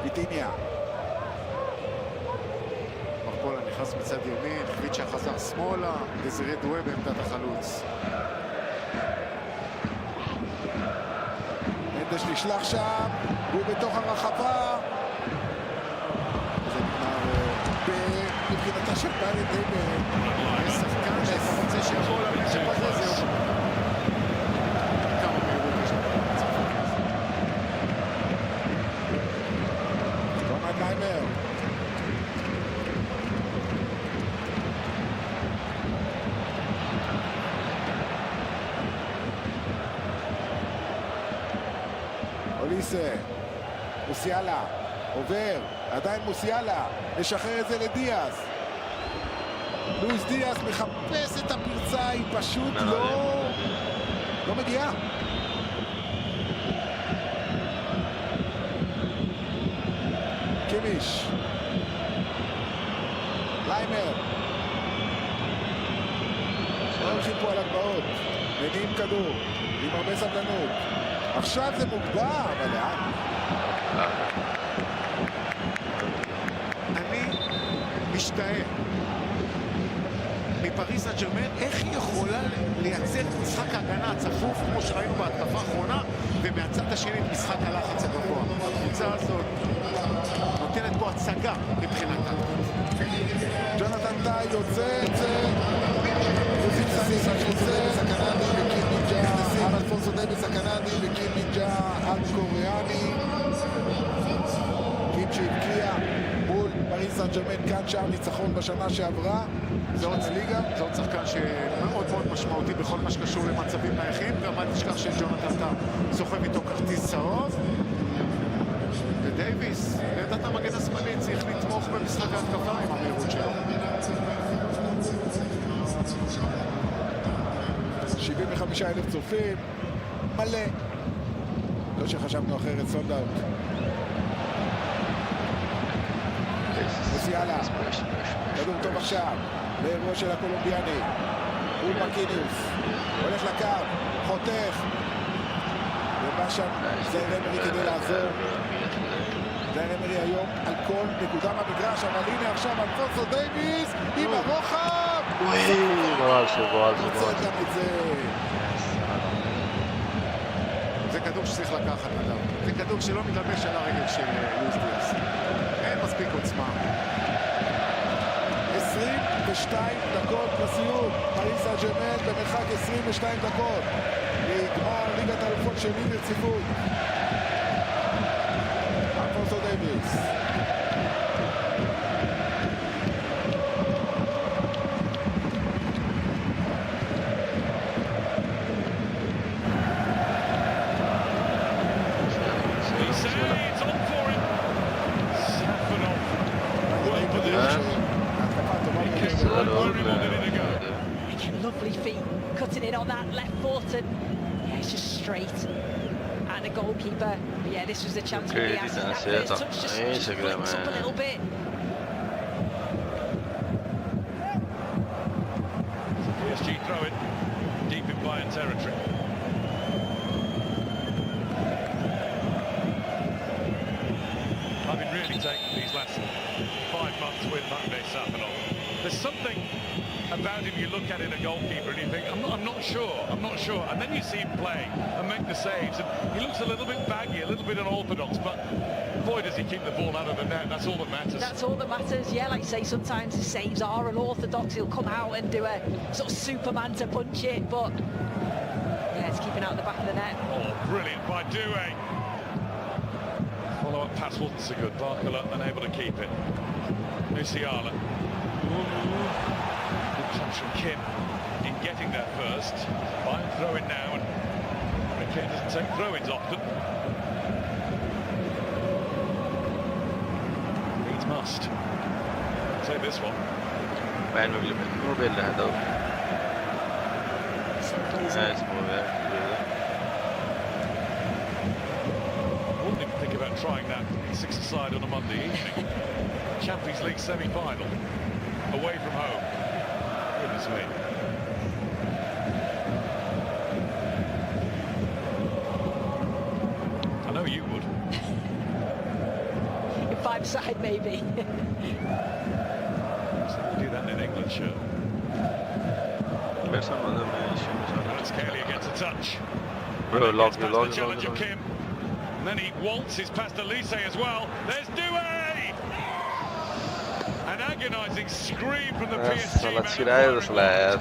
Speaker 8: ויטיניה.
Speaker 9: ברקולה נכנס מצד ימין, חביצ'ה חזר שמאלה, דזירה דואה בעמדת החלוץ.
Speaker 8: מנדש נשלח שם, הוא בתוך הרחבה. זה נגמר מבחינתה של ביירן די
Speaker 9: יש שחקן שאתה רוצה שכל המשחק הזה זהו. כמה מהירות יש לנו.
Speaker 8: תומד ליימר. אוליסה, מוסיאלה, עובר, עדיין מוסיאלה, לשחרר את זה לדיאז. לואיס דיאז מחפש את הפרצה, היא פשוט לא מגיעה. קימיש. ליימר. לא הולכים פה על הגבעות. מניעים כדור, עם הרבה סבלנות. עכשיו זה מוגבר, אבל לאן?
Speaker 9: אני משתאה מפריז סן ז'רמן, איך היא יכולה לייצר משחק ההגנה הצפוף כמו שראינו בהתקפה האחרונה, ומהצד השני את משחק הלחץ הגבוה. הקבוצה הזאת נותנת פה הצגה מבחינתה.
Speaker 8: ג'ונתן טאי יוצא את זה, אלפונסו דייוויס הקנדי וקים מינג'ה הקוריאני. קים שהבקיע מול פריז סן ז'רמן כאן שם ניצחון בשנה שעברה.
Speaker 9: זה עוד שחקן שמאוד מאוד משמעותי בכל מה שקשור למצבים נייחים, גם אל תשכח שג'ונתן טאי סוחב איתו כרטיס צהוב, ודייוויס, לעמדת המגן השמאלי, צריך לתמוך במשחק ההתקפה עם המהירות שלו.
Speaker 8: 75,000 צופים, מלא. לא שחשבנו אחרת, סולד אאוט. מוסיאלה, כדור טוב עכשיו, לאירוע של הקולומביאני. מול מקיניוס, הולך לקו, חותך. ובא שם זאיר אמרי כדי לעזור. זאיר אמרי היום על כל נקודה במגרש, אבל הנה עכשיו אלפונסו דייוויס עם הרוחב. רוצה גם את זה.
Speaker 9: זה כדור שצריך לקחת עליו. זה כדור שלא מתלבש על הרגל של לואיס דיאס. אין מספיק עוצמה.
Speaker 8: 22 דקות לסיום. פריז סן ז'רמן במרחק 22 דקות. לגמר ליגת האלופות שני ברציפות. אלפונסו דייוויס.
Speaker 10: Lovely feet, cutting in on that left foot, and yeah, it's just straight at the goalkeeper. But yeah, this was the chance for Diaz. That first touch just flicks up a little bit.
Speaker 11: PSG throw it deep in Bayern territory. I've been really taken these last 5 months with Matvei Safanov. There's something about him you look at in a goalkeeper and you think, I'm not sure. And then you see him play and make the saves. And he looks a little bit baggy, a little bit unorthodox, but boy, does he keep the ball out of the net. That's all that matters.
Speaker 10: That's all that matters. Yeah, like I say, sometimes his saves are unorthodox. He'll come out and do a sort of Superman to punch it, but yeah, it's keeping out the back of the net.
Speaker 11: Oh, brilliant by Doué. Follow-up pass wasn't so good. Barcola unable to keep it. Musiala. Good touch from Kim in getting there first. Bayern throw in now, and Kim doesn't take throw-ins often. Needs must. Take this one.
Speaker 5: Bayern will move it ahead of. Nice move there.
Speaker 11: Wouldn't even think about trying that 6-a-side on a Monday evening. Champions League semi-final, away from home. Goodness me. I know you would.
Speaker 10: 5-side maybe.
Speaker 11: So we'll do that in England, sure. That's Kelly against a touch.
Speaker 5: Bro, log.
Speaker 11: The challenge of Kim. And then he waltzes past Elise as well. There's Doué! An agonising scream from the PSG man.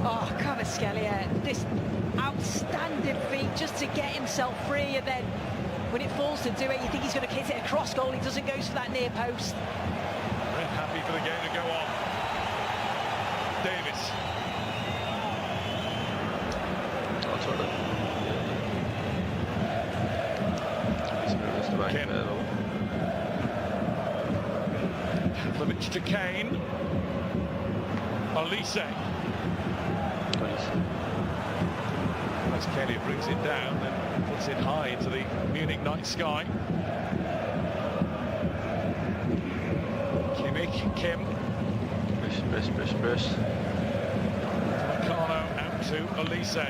Speaker 10: Oh, Kvaratskhelia, this outstanding feat just to get himself free, and then when it falls to Doué, you think he's going to hit it across goal. He doesn't go for that near post.
Speaker 11: Very happy for the game to go on. Davis. Leauge to Kane. Elise. As Kelly brings it down, then puts it high into the Munich night sky. Kim.
Speaker 5: Press.
Speaker 11: Meccano out to Elise.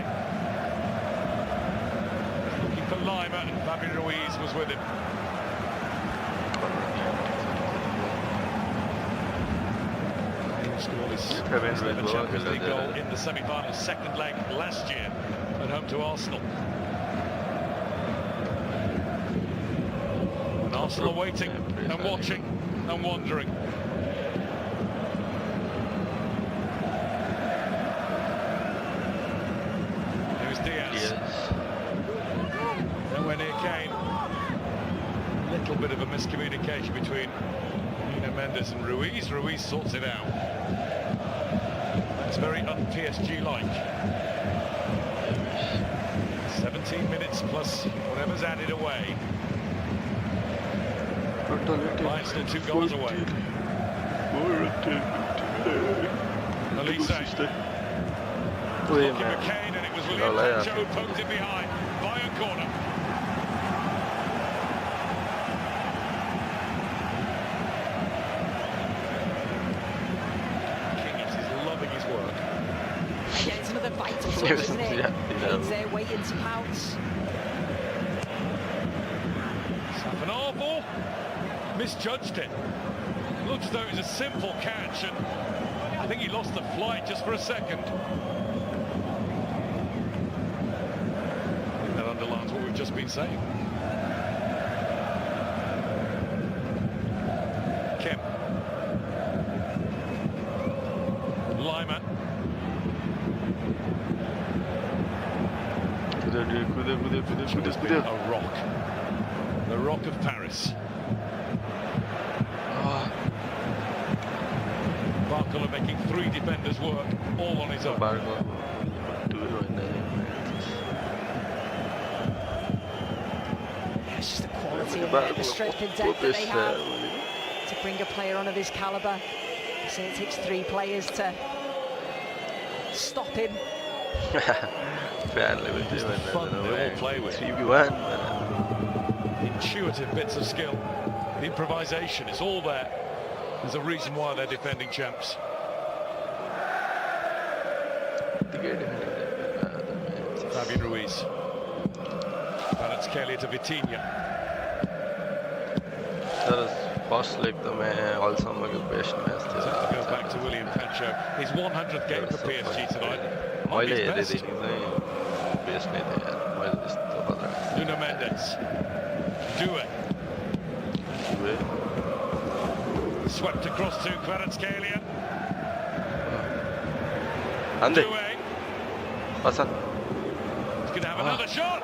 Speaker 11: Looking for Lima, and Fabi Ruiz was with him. scored his 7 Champions League goal in the semi-final, second leg last year at home to Arsenal. And Arsenal are waiting and watching and wondering. Here's Diaz. Nowhere near Kane. A little bit of a miscommunication between Mendes and Ruiz. Ruiz sorts it out. It's very un-PSG-like. 17 minutes plus whatever's added away. Bayern still 2 goals away. Leauge. Looking at Kane, and it was Leauge who poked it behind. Bayern corner.
Speaker 10: Yeah, it's another vital touch, isn't it? Kane's there waiting to pounce.
Speaker 11: Safanavo misjudged it. Looked as though it was a simple catch, and I think he lost the flight just for a second. I think that underlines what we've just been saying. Kim. Lima. A rock. The Rock of Paris. Barcola making 3 defenders work, all on his own.
Speaker 10: It's just the quality and the strength and depth that they have to bring a player on of his calibre. So it takes 3 players to stop him.
Speaker 11: Just the fun they all play with. Intuitive bits of skill, the improvisation, it's all there. There's a reason why they're defending champs. Fabian Ruiz. Kvaratskhelia to Vitinha. Go back to William Pancho. His 100th game for PSG tonight. On his best. Nuno Mendes. Due. Swept across to Kvaratskhelia. Due. He's going to have another shot.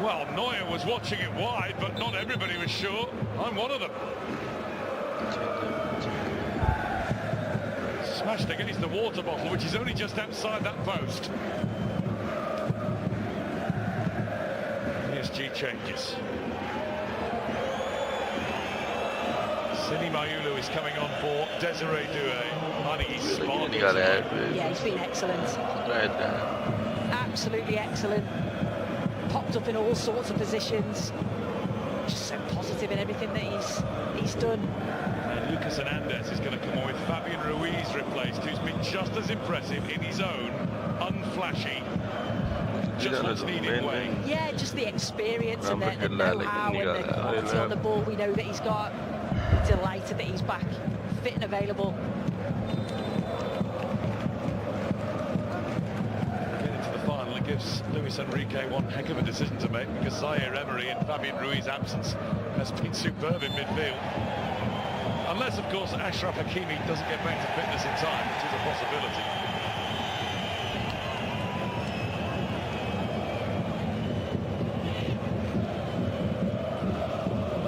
Speaker 11: Well, Neuer was watching it wide, but not everybody was sure. I'm one of them. Smashed against the water bottle, which is only just outside that post. PSG changes. Sini Mayulu is coming on for Desiree Doué. I think he's smart.
Speaker 10: Yeah, he's been excellent. Absolutely excellent. Popped up in all sorts of positions. Just so positive in everything that he's done.
Speaker 11: And Lucas Hernandez is going to come on with Fabian Ruiz replaced, who's been just as impressive in his own unflashy, just what's needed way.
Speaker 10: Yeah, just the experience and the know-how and the quality on the ball we know that he's got. Delighted that he's back, fit and available.
Speaker 11: Getting to the final, it gives Luis Enrique one heck of a decision to make, because Zaire Emery in Fabian Ruiz's absence has been superb in midfield. Unless, of course, Achraf Hakimi doesn't get back to fitness in time, which is a possibility.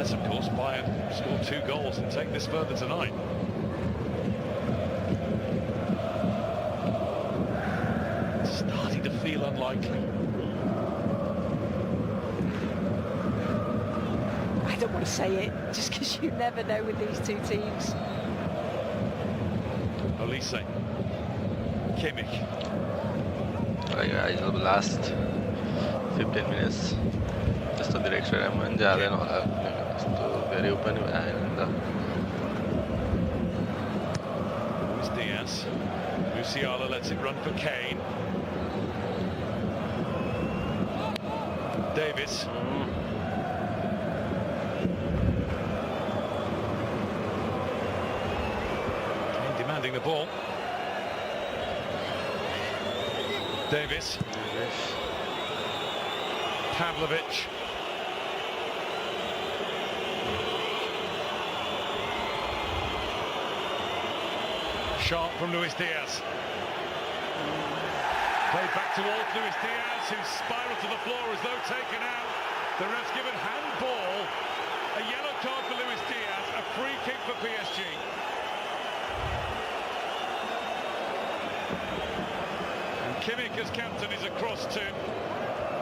Speaker 11: Of course, Bayern score 2 goals and take this further tonight. It's starting to feel unlikely.
Speaker 10: I don't want to say it, just because you never know with these 2 teams.
Speaker 11: Olise. Kimmich.
Speaker 5: Guys, the last 15 minutes. Just on the extra time, and very open.
Speaker 11: Luis Diaz. Musiala lets it run for Kane. Davis. Kane demanding the ball. Davis. Pavlovic. Sharp from Luis Diaz. Played back towards Luis Diaz, who spiraled to the floor as though taken out. The ref's given handball. A yellow card for Luis Diaz, a free kick for PSG. And Kimmich as captain is across to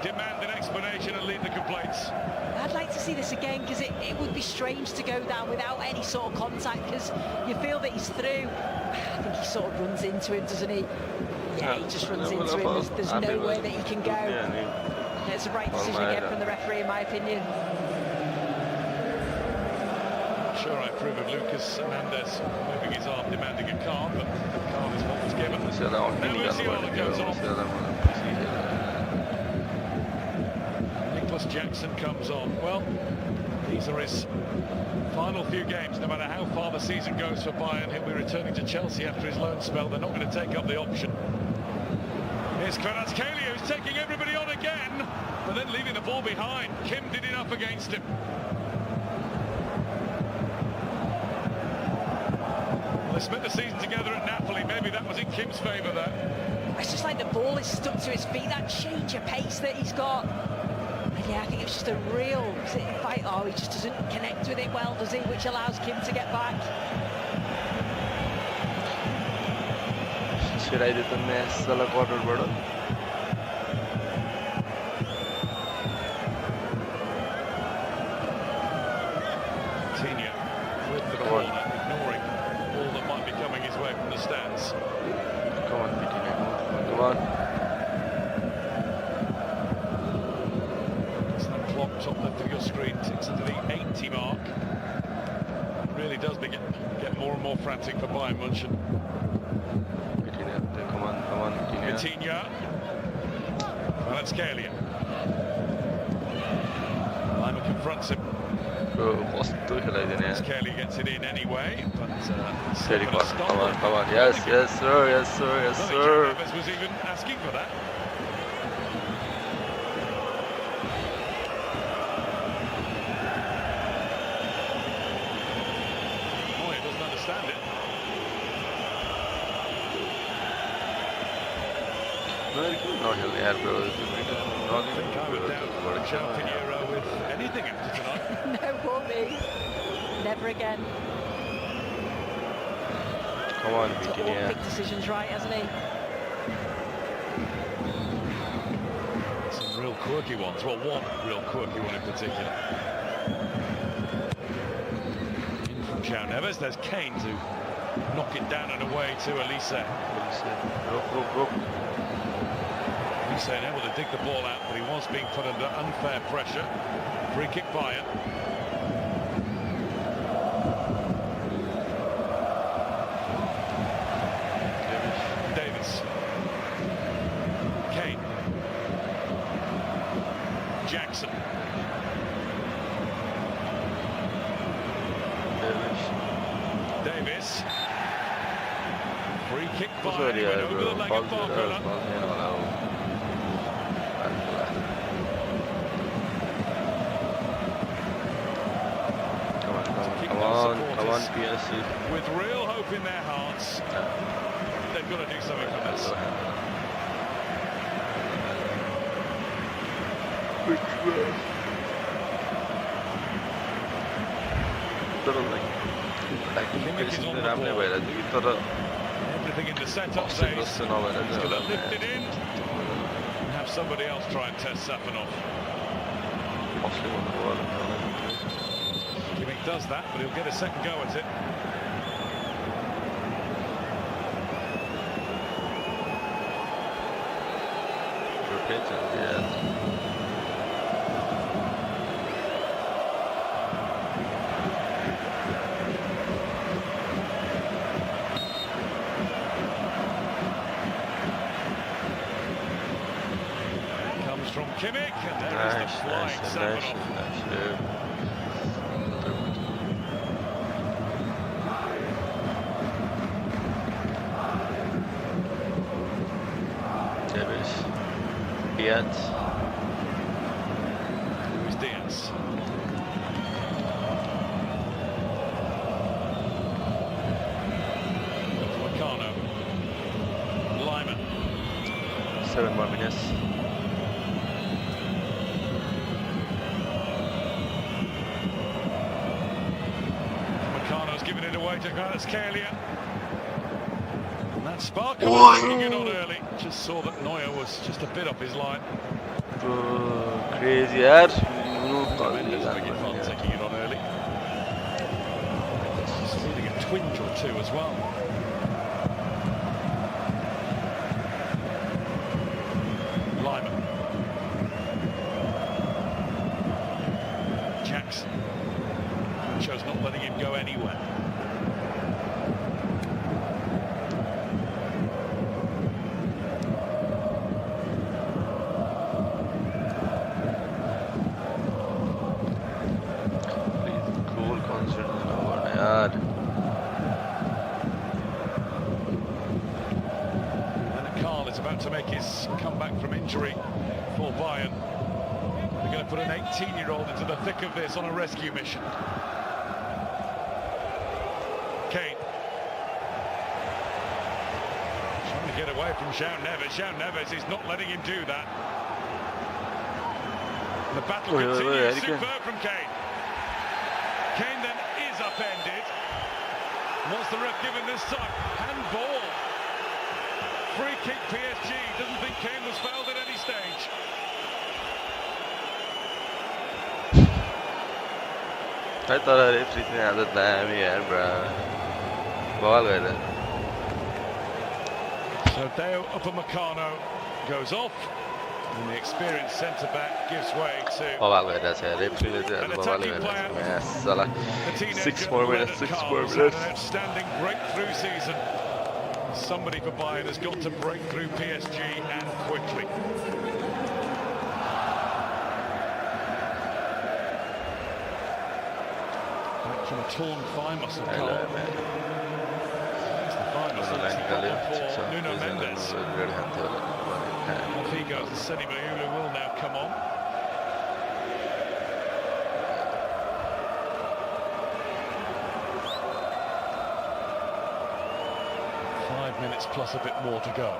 Speaker 11: demand an explanation and lead the complaints.
Speaker 10: I'd like to see this again, because it would be strange to go down without any sort of contact, because you feel that he's through. I think he sort of runs into him, doesn't he? Yeah, he just runs into him. There's nowhere that he can go. It's the right decision again from the referee, in my opinion.
Speaker 11: Sure, I approve of Lucas Hernandez moving his arm, demanding a card, but the card is what was given. Now Musiala goes off. Nicholas Jackson comes on. Well, these are his final few games. No matter how far the season goes for Bayern, he'll be returning to Chelsea after his loan spell. They're not going to take up the option. Here's Kvaratskhelia, who's taking everybody on again, but then leaving the ball behind. Kim did enough against him. Well, they spent the season together at Napoli. Maybe that was in Kim's favour there.
Speaker 10: It's just like the ball is stuck to his feet. That change of pace that he's got. Yeah, I think it's just a real fight. Oh, he just doesn't connect with it well, does he? Which allows Kim to get back.
Speaker 5: छिराइदियो त म्याचलाई कर्नरबाट
Speaker 11: Coutinho with the corner, ignoring all that might be coming his way from the stands.
Speaker 5: Come on, Coutinho. Come on.
Speaker 11: It's that clock top left of your screen ticks into the 80 mark. It really does get more and more frantic for Bayern Munchen. Coutinho. Kvaratskhelia. Lima confronts him. Kvaratskhelia gets it in anyway, but
Speaker 5: come on. Yes, sir.
Speaker 11: Neves was even asking for that. Oh, he doesn't understand it.
Speaker 5: Not he'll air bro.
Speaker 11: I think I would doubt João Pinheiro with anything after tonight.
Speaker 10: No, won't be. Never again.
Speaker 5: Come on,
Speaker 10: He's got all big decisions right, hasn't he?
Speaker 11: Some real quirky ones. Well, one real quirky one in particular. In from João Neves. There's Kane to knock it down and away to Elise.
Speaker 5: Look.
Speaker 11: He's able to dig the ball out, but he was being put under unfair pressure. Free kick Bayern. Davis. Kane. Jackson. Davis. Free kick Bayern. Went over the leg of Barcola.
Speaker 5: Come on, PSG.
Speaker 11: With real hope in their hearts, they've got to do something for this. Everything in the set-up phase. He's going to lift it in and have somebody else try and test Safanov. Kimmich does that, but he'll get a second go at it. Comes from Kimmich, and there is the flying Safanov.
Speaker 5: yet.
Speaker 11: Luis Diaz. Meccano. Lyman.
Speaker 5: 7 more minutes.
Speaker 11: Meccano's giving it away to Kvaratskhelia. And that Sparkle was taking it on early. Just saw that Neuer was just a bit up his line.
Speaker 5: Crazy yaar.
Speaker 11: Taking it on early. Just feeling a twinge or two as well. Lyman. Jackson. Chose not letting him go anywhere. To make his comeback from injury for Bayern. They're going to put an 18-year-old into the thick of this on a rescue mission. Kane. Trying to get away from João Neves. João Neves is not letting him do that. The battle continues. Superb from Kane. Kane then is upended. What's the ref given this time? Handball. Free kick PSG. Doesn't think Kane was fouled at any stage.
Speaker 5: I thought I was reaching out the time here, bro. Ball with it.
Speaker 11: So Deo Upamecano goes off, and the experienced centre-back gives way to an attacking player.
Speaker 5: 6 more minutes, 6 more minutes.
Speaker 11: An outstanding breakthrough season. Somebody for Bayern has got to break through PSG and quickly. Back from a torn thigh muscle, Carl. It's the thigh muscle for Nuno Mendes. Off he goes, and Seni Mayulu will now come on. Minutes plus a bit more to go.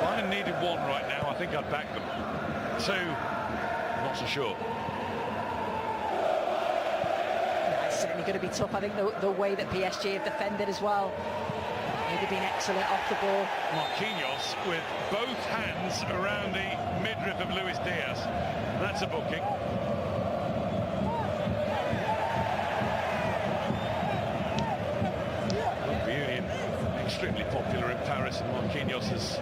Speaker 11: Bayern needed 1 right now. I think I'd back them. 2, not so sure.
Speaker 10: It's certainly going to be tough. I think the way that PSG have defended as well. They've been excellent off the ball.
Speaker 11: Marquinhos with both hands around the midriff of Luis Diaz. That's a booking. Rugby Union, extremely popular in Paris, and Marquinhos has...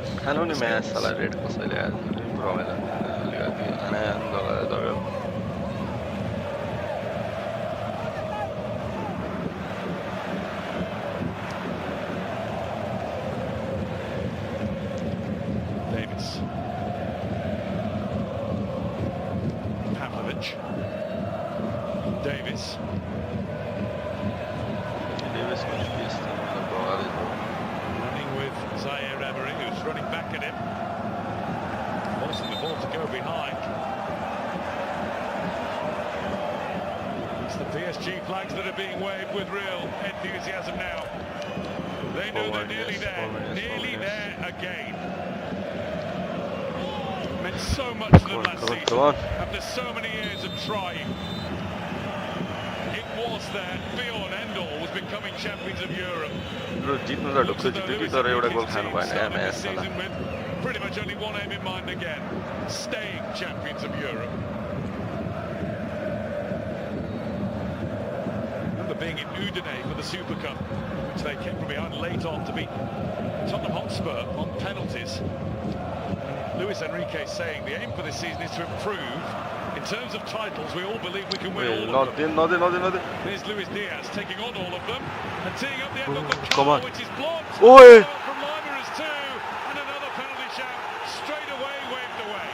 Speaker 11: Davis. Running with Zaire Emery, who's running back at him. Forcing the ball to go behind. It's the PSG flags that are being waved with real enthusiasm now. They know they're nearly there. Nearly there again. Meant so much to them last season. After so many years of trying. Was there, be all and end all, was becoming champions of Europe. Pretty much only one aim in mind again, staying champions of Europe. I remember being in Udine for the Super Cup, which they came from behind late on to beat Tottenham Hotspur on penalties. Luis Enrique saying the aim for this season is to improve. In terms of titles, we all believe we can win all of them. Here's Luis Diaz taking on all of them and teeing up the end of the cover, which is blocked. From Lima is 2, and another penalty shout straight away waved away.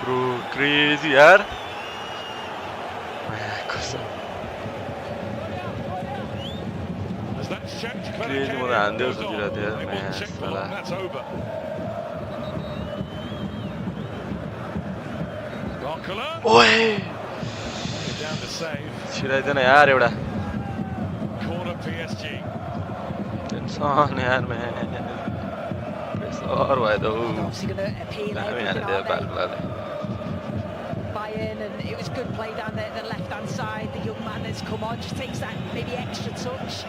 Speaker 5: Bro, crazy यार crazy मलाई हान्दै सोचिरहेको थिएँ ओए छिराइदेन यार एउटा tension यार pressure भयो त
Speaker 10: Bayern, and it was good play down the left-hand side. The young man has come on, just takes that maybe extra touch.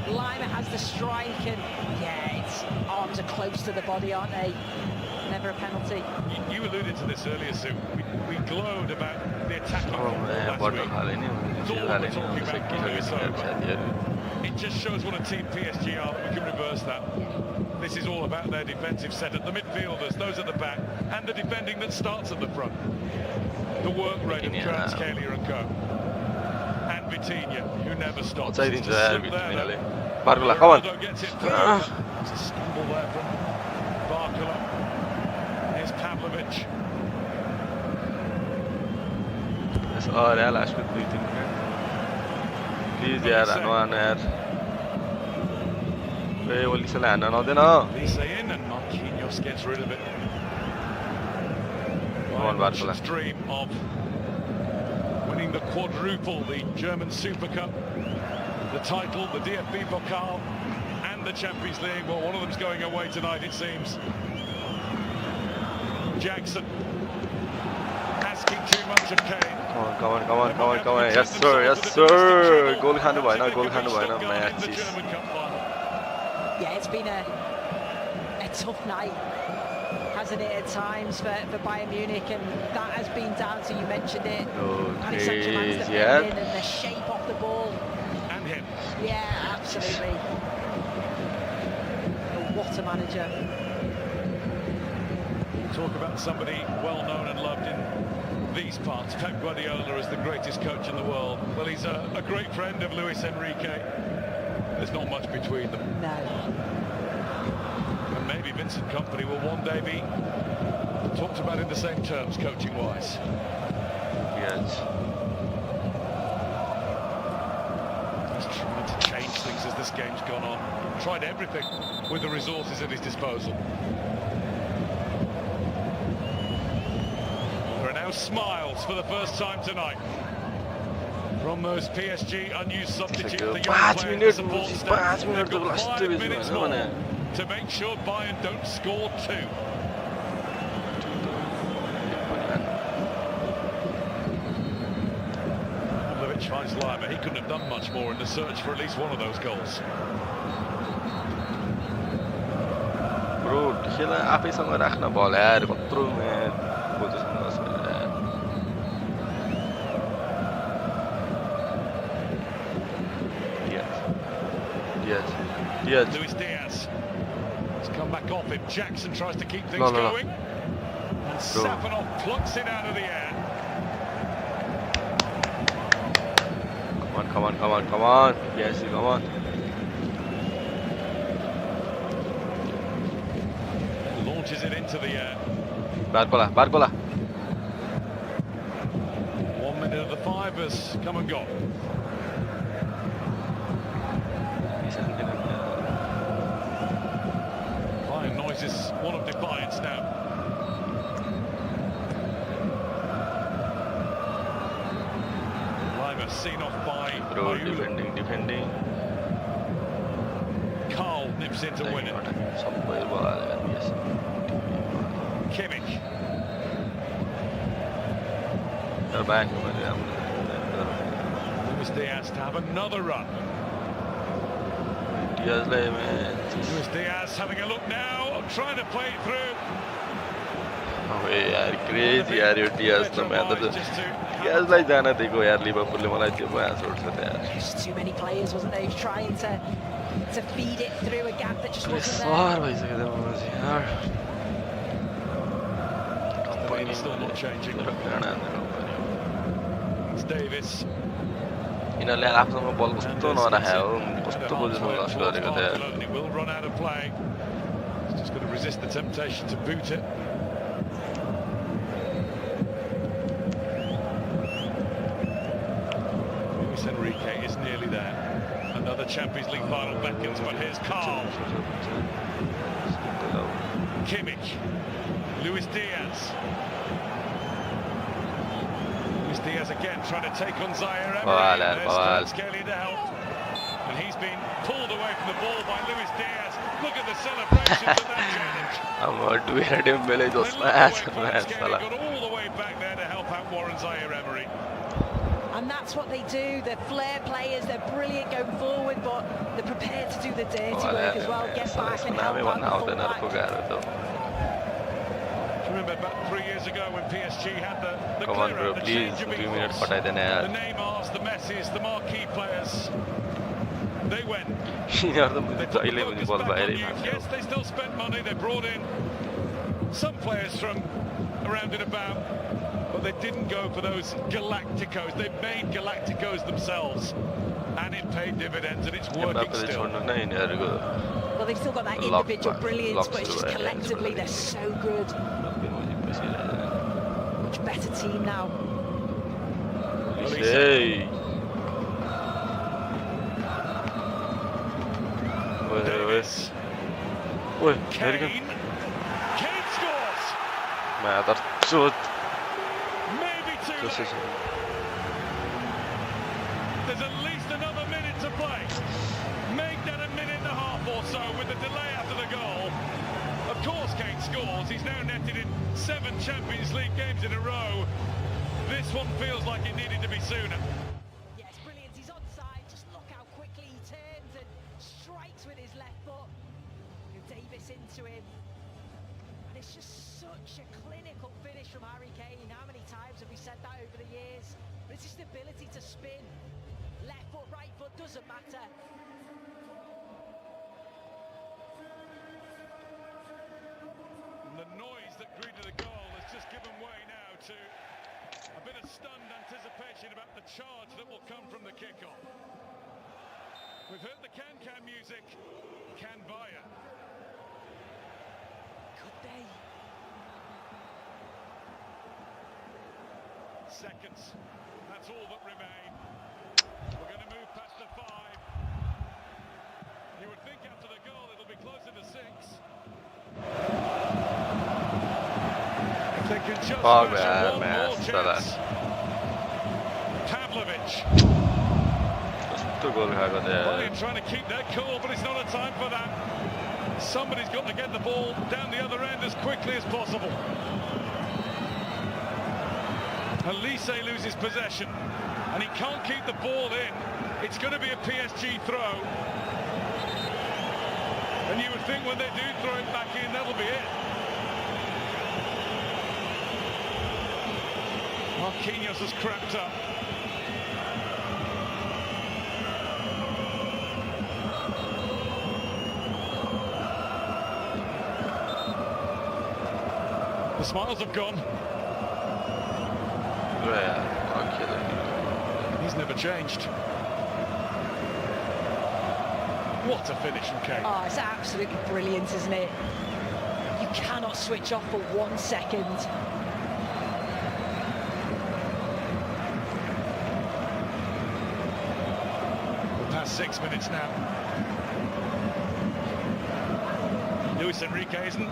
Speaker 10: Lima has the strike, and yeah, its arms are close to the body, aren't they? Never a penalty.
Speaker 11: You alluded to this earlier, Sue. We glowed about the attacking football last week. It's all we're talking about now is over. It just shows what a team PSG are, that we can reverse that. This is all about their defensive setup, the midfielders, those at the back, and the defending that starts at the front. The work rate of Kvaratskhelia and co. And Vitinha, who never stops. Don't get it through. It's a stumble there from Barcola. Here's Pavlovic.
Speaker 5: last with please yaar anwan yaar hey only sala ana no dena
Speaker 11: Lisa in and Marquinhos gets rid of it.
Speaker 5: Come on Barcola.
Speaker 11: Dream of winning the quadruple, the German Super Cup, the title, the DFB Pokal and the Champions League. Well, one of them's going away tonight, it seems. Jackson asking too much of Kane.
Speaker 5: Come on. Yes sir. Goal khanu bhayena match is.
Speaker 10: Yeah, it's been a tough night, hasn't it, at times for Bayern Munich, and that has been down to, you mentioned it, Paris Saint-Germain's defending and the shape of the ball.
Speaker 11: And him.
Speaker 10: Yeah, absolutely. Oh, what a manager.
Speaker 11: Talk about somebody well known and loved in these parts. Pep Guardiola is the greatest coach in the world. Well, he's a great friend of Luis Enrique. There's not much between them.
Speaker 10: No.
Speaker 11: And maybe Vincent Kompany will one day be talked about in the same terms, coaching-wise.
Speaker 5: Yes.
Speaker 11: He's tried to change things as this game's gone on. Tried everything with the resources at his disposal. Smiles for the first time tonight from those PSG unused substitutes. The young players, the support staff. They've got 5 minutes more to make sure Bayern don't score two. Leauge finds Lima. He couldn't have done much more in the search for at least one of those goals.
Speaker 5: Bro, खेला आफैसँग राख्न बल यार कत्रो position Yes.
Speaker 11: Luis Diaz has come back off him. Jackson tries to keep things going. And Safanov plucks it out of the air.
Speaker 5: Come on. Yes, come on.
Speaker 11: Launches it into the air.
Speaker 5: Barcola.
Speaker 11: 1 minute of the 5 has come and gone. Is one of defiance now. Lima seen off by
Speaker 5: defending.
Speaker 11: Carl nips in to win it. Kimmich. Luis Diaz to have another run. Luis Diaz having a look now, trying to play it through.
Speaker 5: Oh yaar, crazy yaar, Diaz to main to Diaz lai jana deko yaar, Liverpool le malai tyo match chhodcha tha yaar.
Speaker 10: Just too many players, wasn't there, trying to feed it through a gap that just wasn't there.
Speaker 5: Far bhaisakyo tha मलाई yaar.
Speaker 11: Company still not changing. It's Davis.
Speaker 5: यिनीहरूले आफूसँग बल कस्तो नराख्यो कस्तो position लस गरेको थियो
Speaker 11: It will run out of play. He's just going to resist the temptation to boot it. Luis Enrique is nearly there. Another Champions League final beckons, but here's Carl. Kimmich. Luis Diaz. Luis Diaz again trying to take on Zaire Emery. There's Kelly to help. And he's been pulled away from the ball by Luis Diaz. Look at the celebrations of that challenge. Got all the way back there to help out Warren Zaire Emery.
Speaker 10: And that's what they do. They're flair players. They're brilliant going forward, but they're prepared to do the dirty work as well. Get back and help out the fullback.
Speaker 11: Remember about 3 years ago when PSG had the clear-out, the change of equals, the Neymars, the Messis, the marquee players. They went. They put the focus back on youth. Yes, they still spent money. They brought in some players from around and about, but they didn't go for those Galacticos. They made Galacticos themselves, and it paid dividends, and it's working still.
Speaker 10: Well, they've still got that individual brilliance, but it's just collectively they're so good. Much better team now.
Speaker 5: Hey.
Speaker 11: Davis. Kane. Kane scores. Maybe too late. There's at least another minute to play. Make that a minute and a half or so with the delay after the goal. Of course Kane scores. He's now netted in 7 Champions League games in a row. This one feels like it needed to be sooner.
Speaker 10: Yeah, it's brilliant. He's onside. Just look how quickly he turns and strikes with his left foot. Davis into him. And it's just such a clinical finish from Harry Kane. How many times have we said that over the years? But it's his ability to spin. Left foot, right foot, doesn't matter.
Speaker 11: The noise that greeted the goal has just given way now to a bit of stunned anticipation about the charge that will come from the kickoff. We've heard the can-can music. Can Bayern?
Speaker 10: Could they?
Speaker 11: Seconds. That's all that remain. We're going to move past the 5. You would think after the goal it'll be closer to 6. If they can just one more chance. Pavlovic. Bayern trying to keep their cool, but it's not a time for that. Somebody's got to get the ball down the other end as quickly as possible. Elise loses possession, and he can't keep the ball in. It's going to be a PSG throw. And you would think when they do throw it back in, that'll be it. Marquinhos has crept up. The smiles have gone. He's never changed. What a finish from Kane.
Speaker 10: Oh, it's absolutely brilliant, isn't it? You cannot switch off for 1 second.
Speaker 11: We're past 6 minutes now. Luis Enrique isn't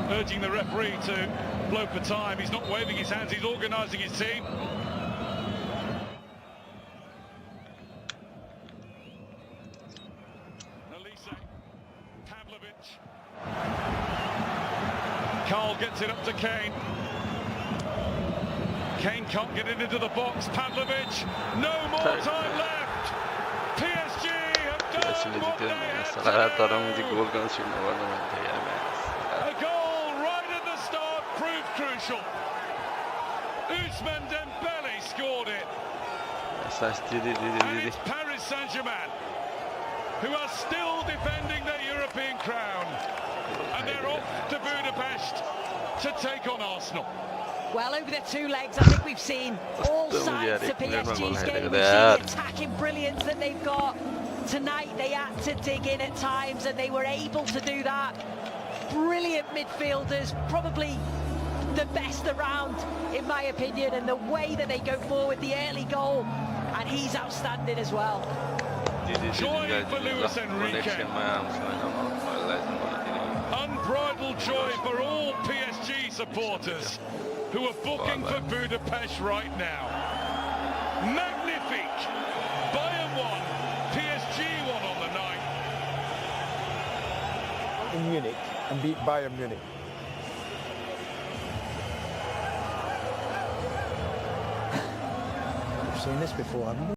Speaker 11: urging the referee to blow for time. He's not waving his hands, he's organising his team. Elise, Pavlovic. Carl gets it up to Kane. Kane can't get it into the box. Pavlovic, no more time left. PSG have done what they had to do. A goal right at the start proved crucial. Ousmane Dembele scored it. And it's Paris Saint-Germain who are still defending their European crown. And they're off to Budapest to take on Arsenal.
Speaker 10: Well, over their 2 legs, I think we've seen all sides to PSG's game. We've seen the attacking brilliance that they've got. Tonight, they had to dig in at times, and they were able to do that. Brilliant midfielders, probably the best around, in my opinion, and the way that they go forward, the early goal and he's outstanding as well.
Speaker 11: Joy for Luis Enrique. Unbridled joy for all PSG supporters who are booking for Budapest right now. Magnifique! Bayern 1, PSG 1 on the night.
Speaker 3: In Munich and beat Bayern Munich. We've seen this before, haven't we?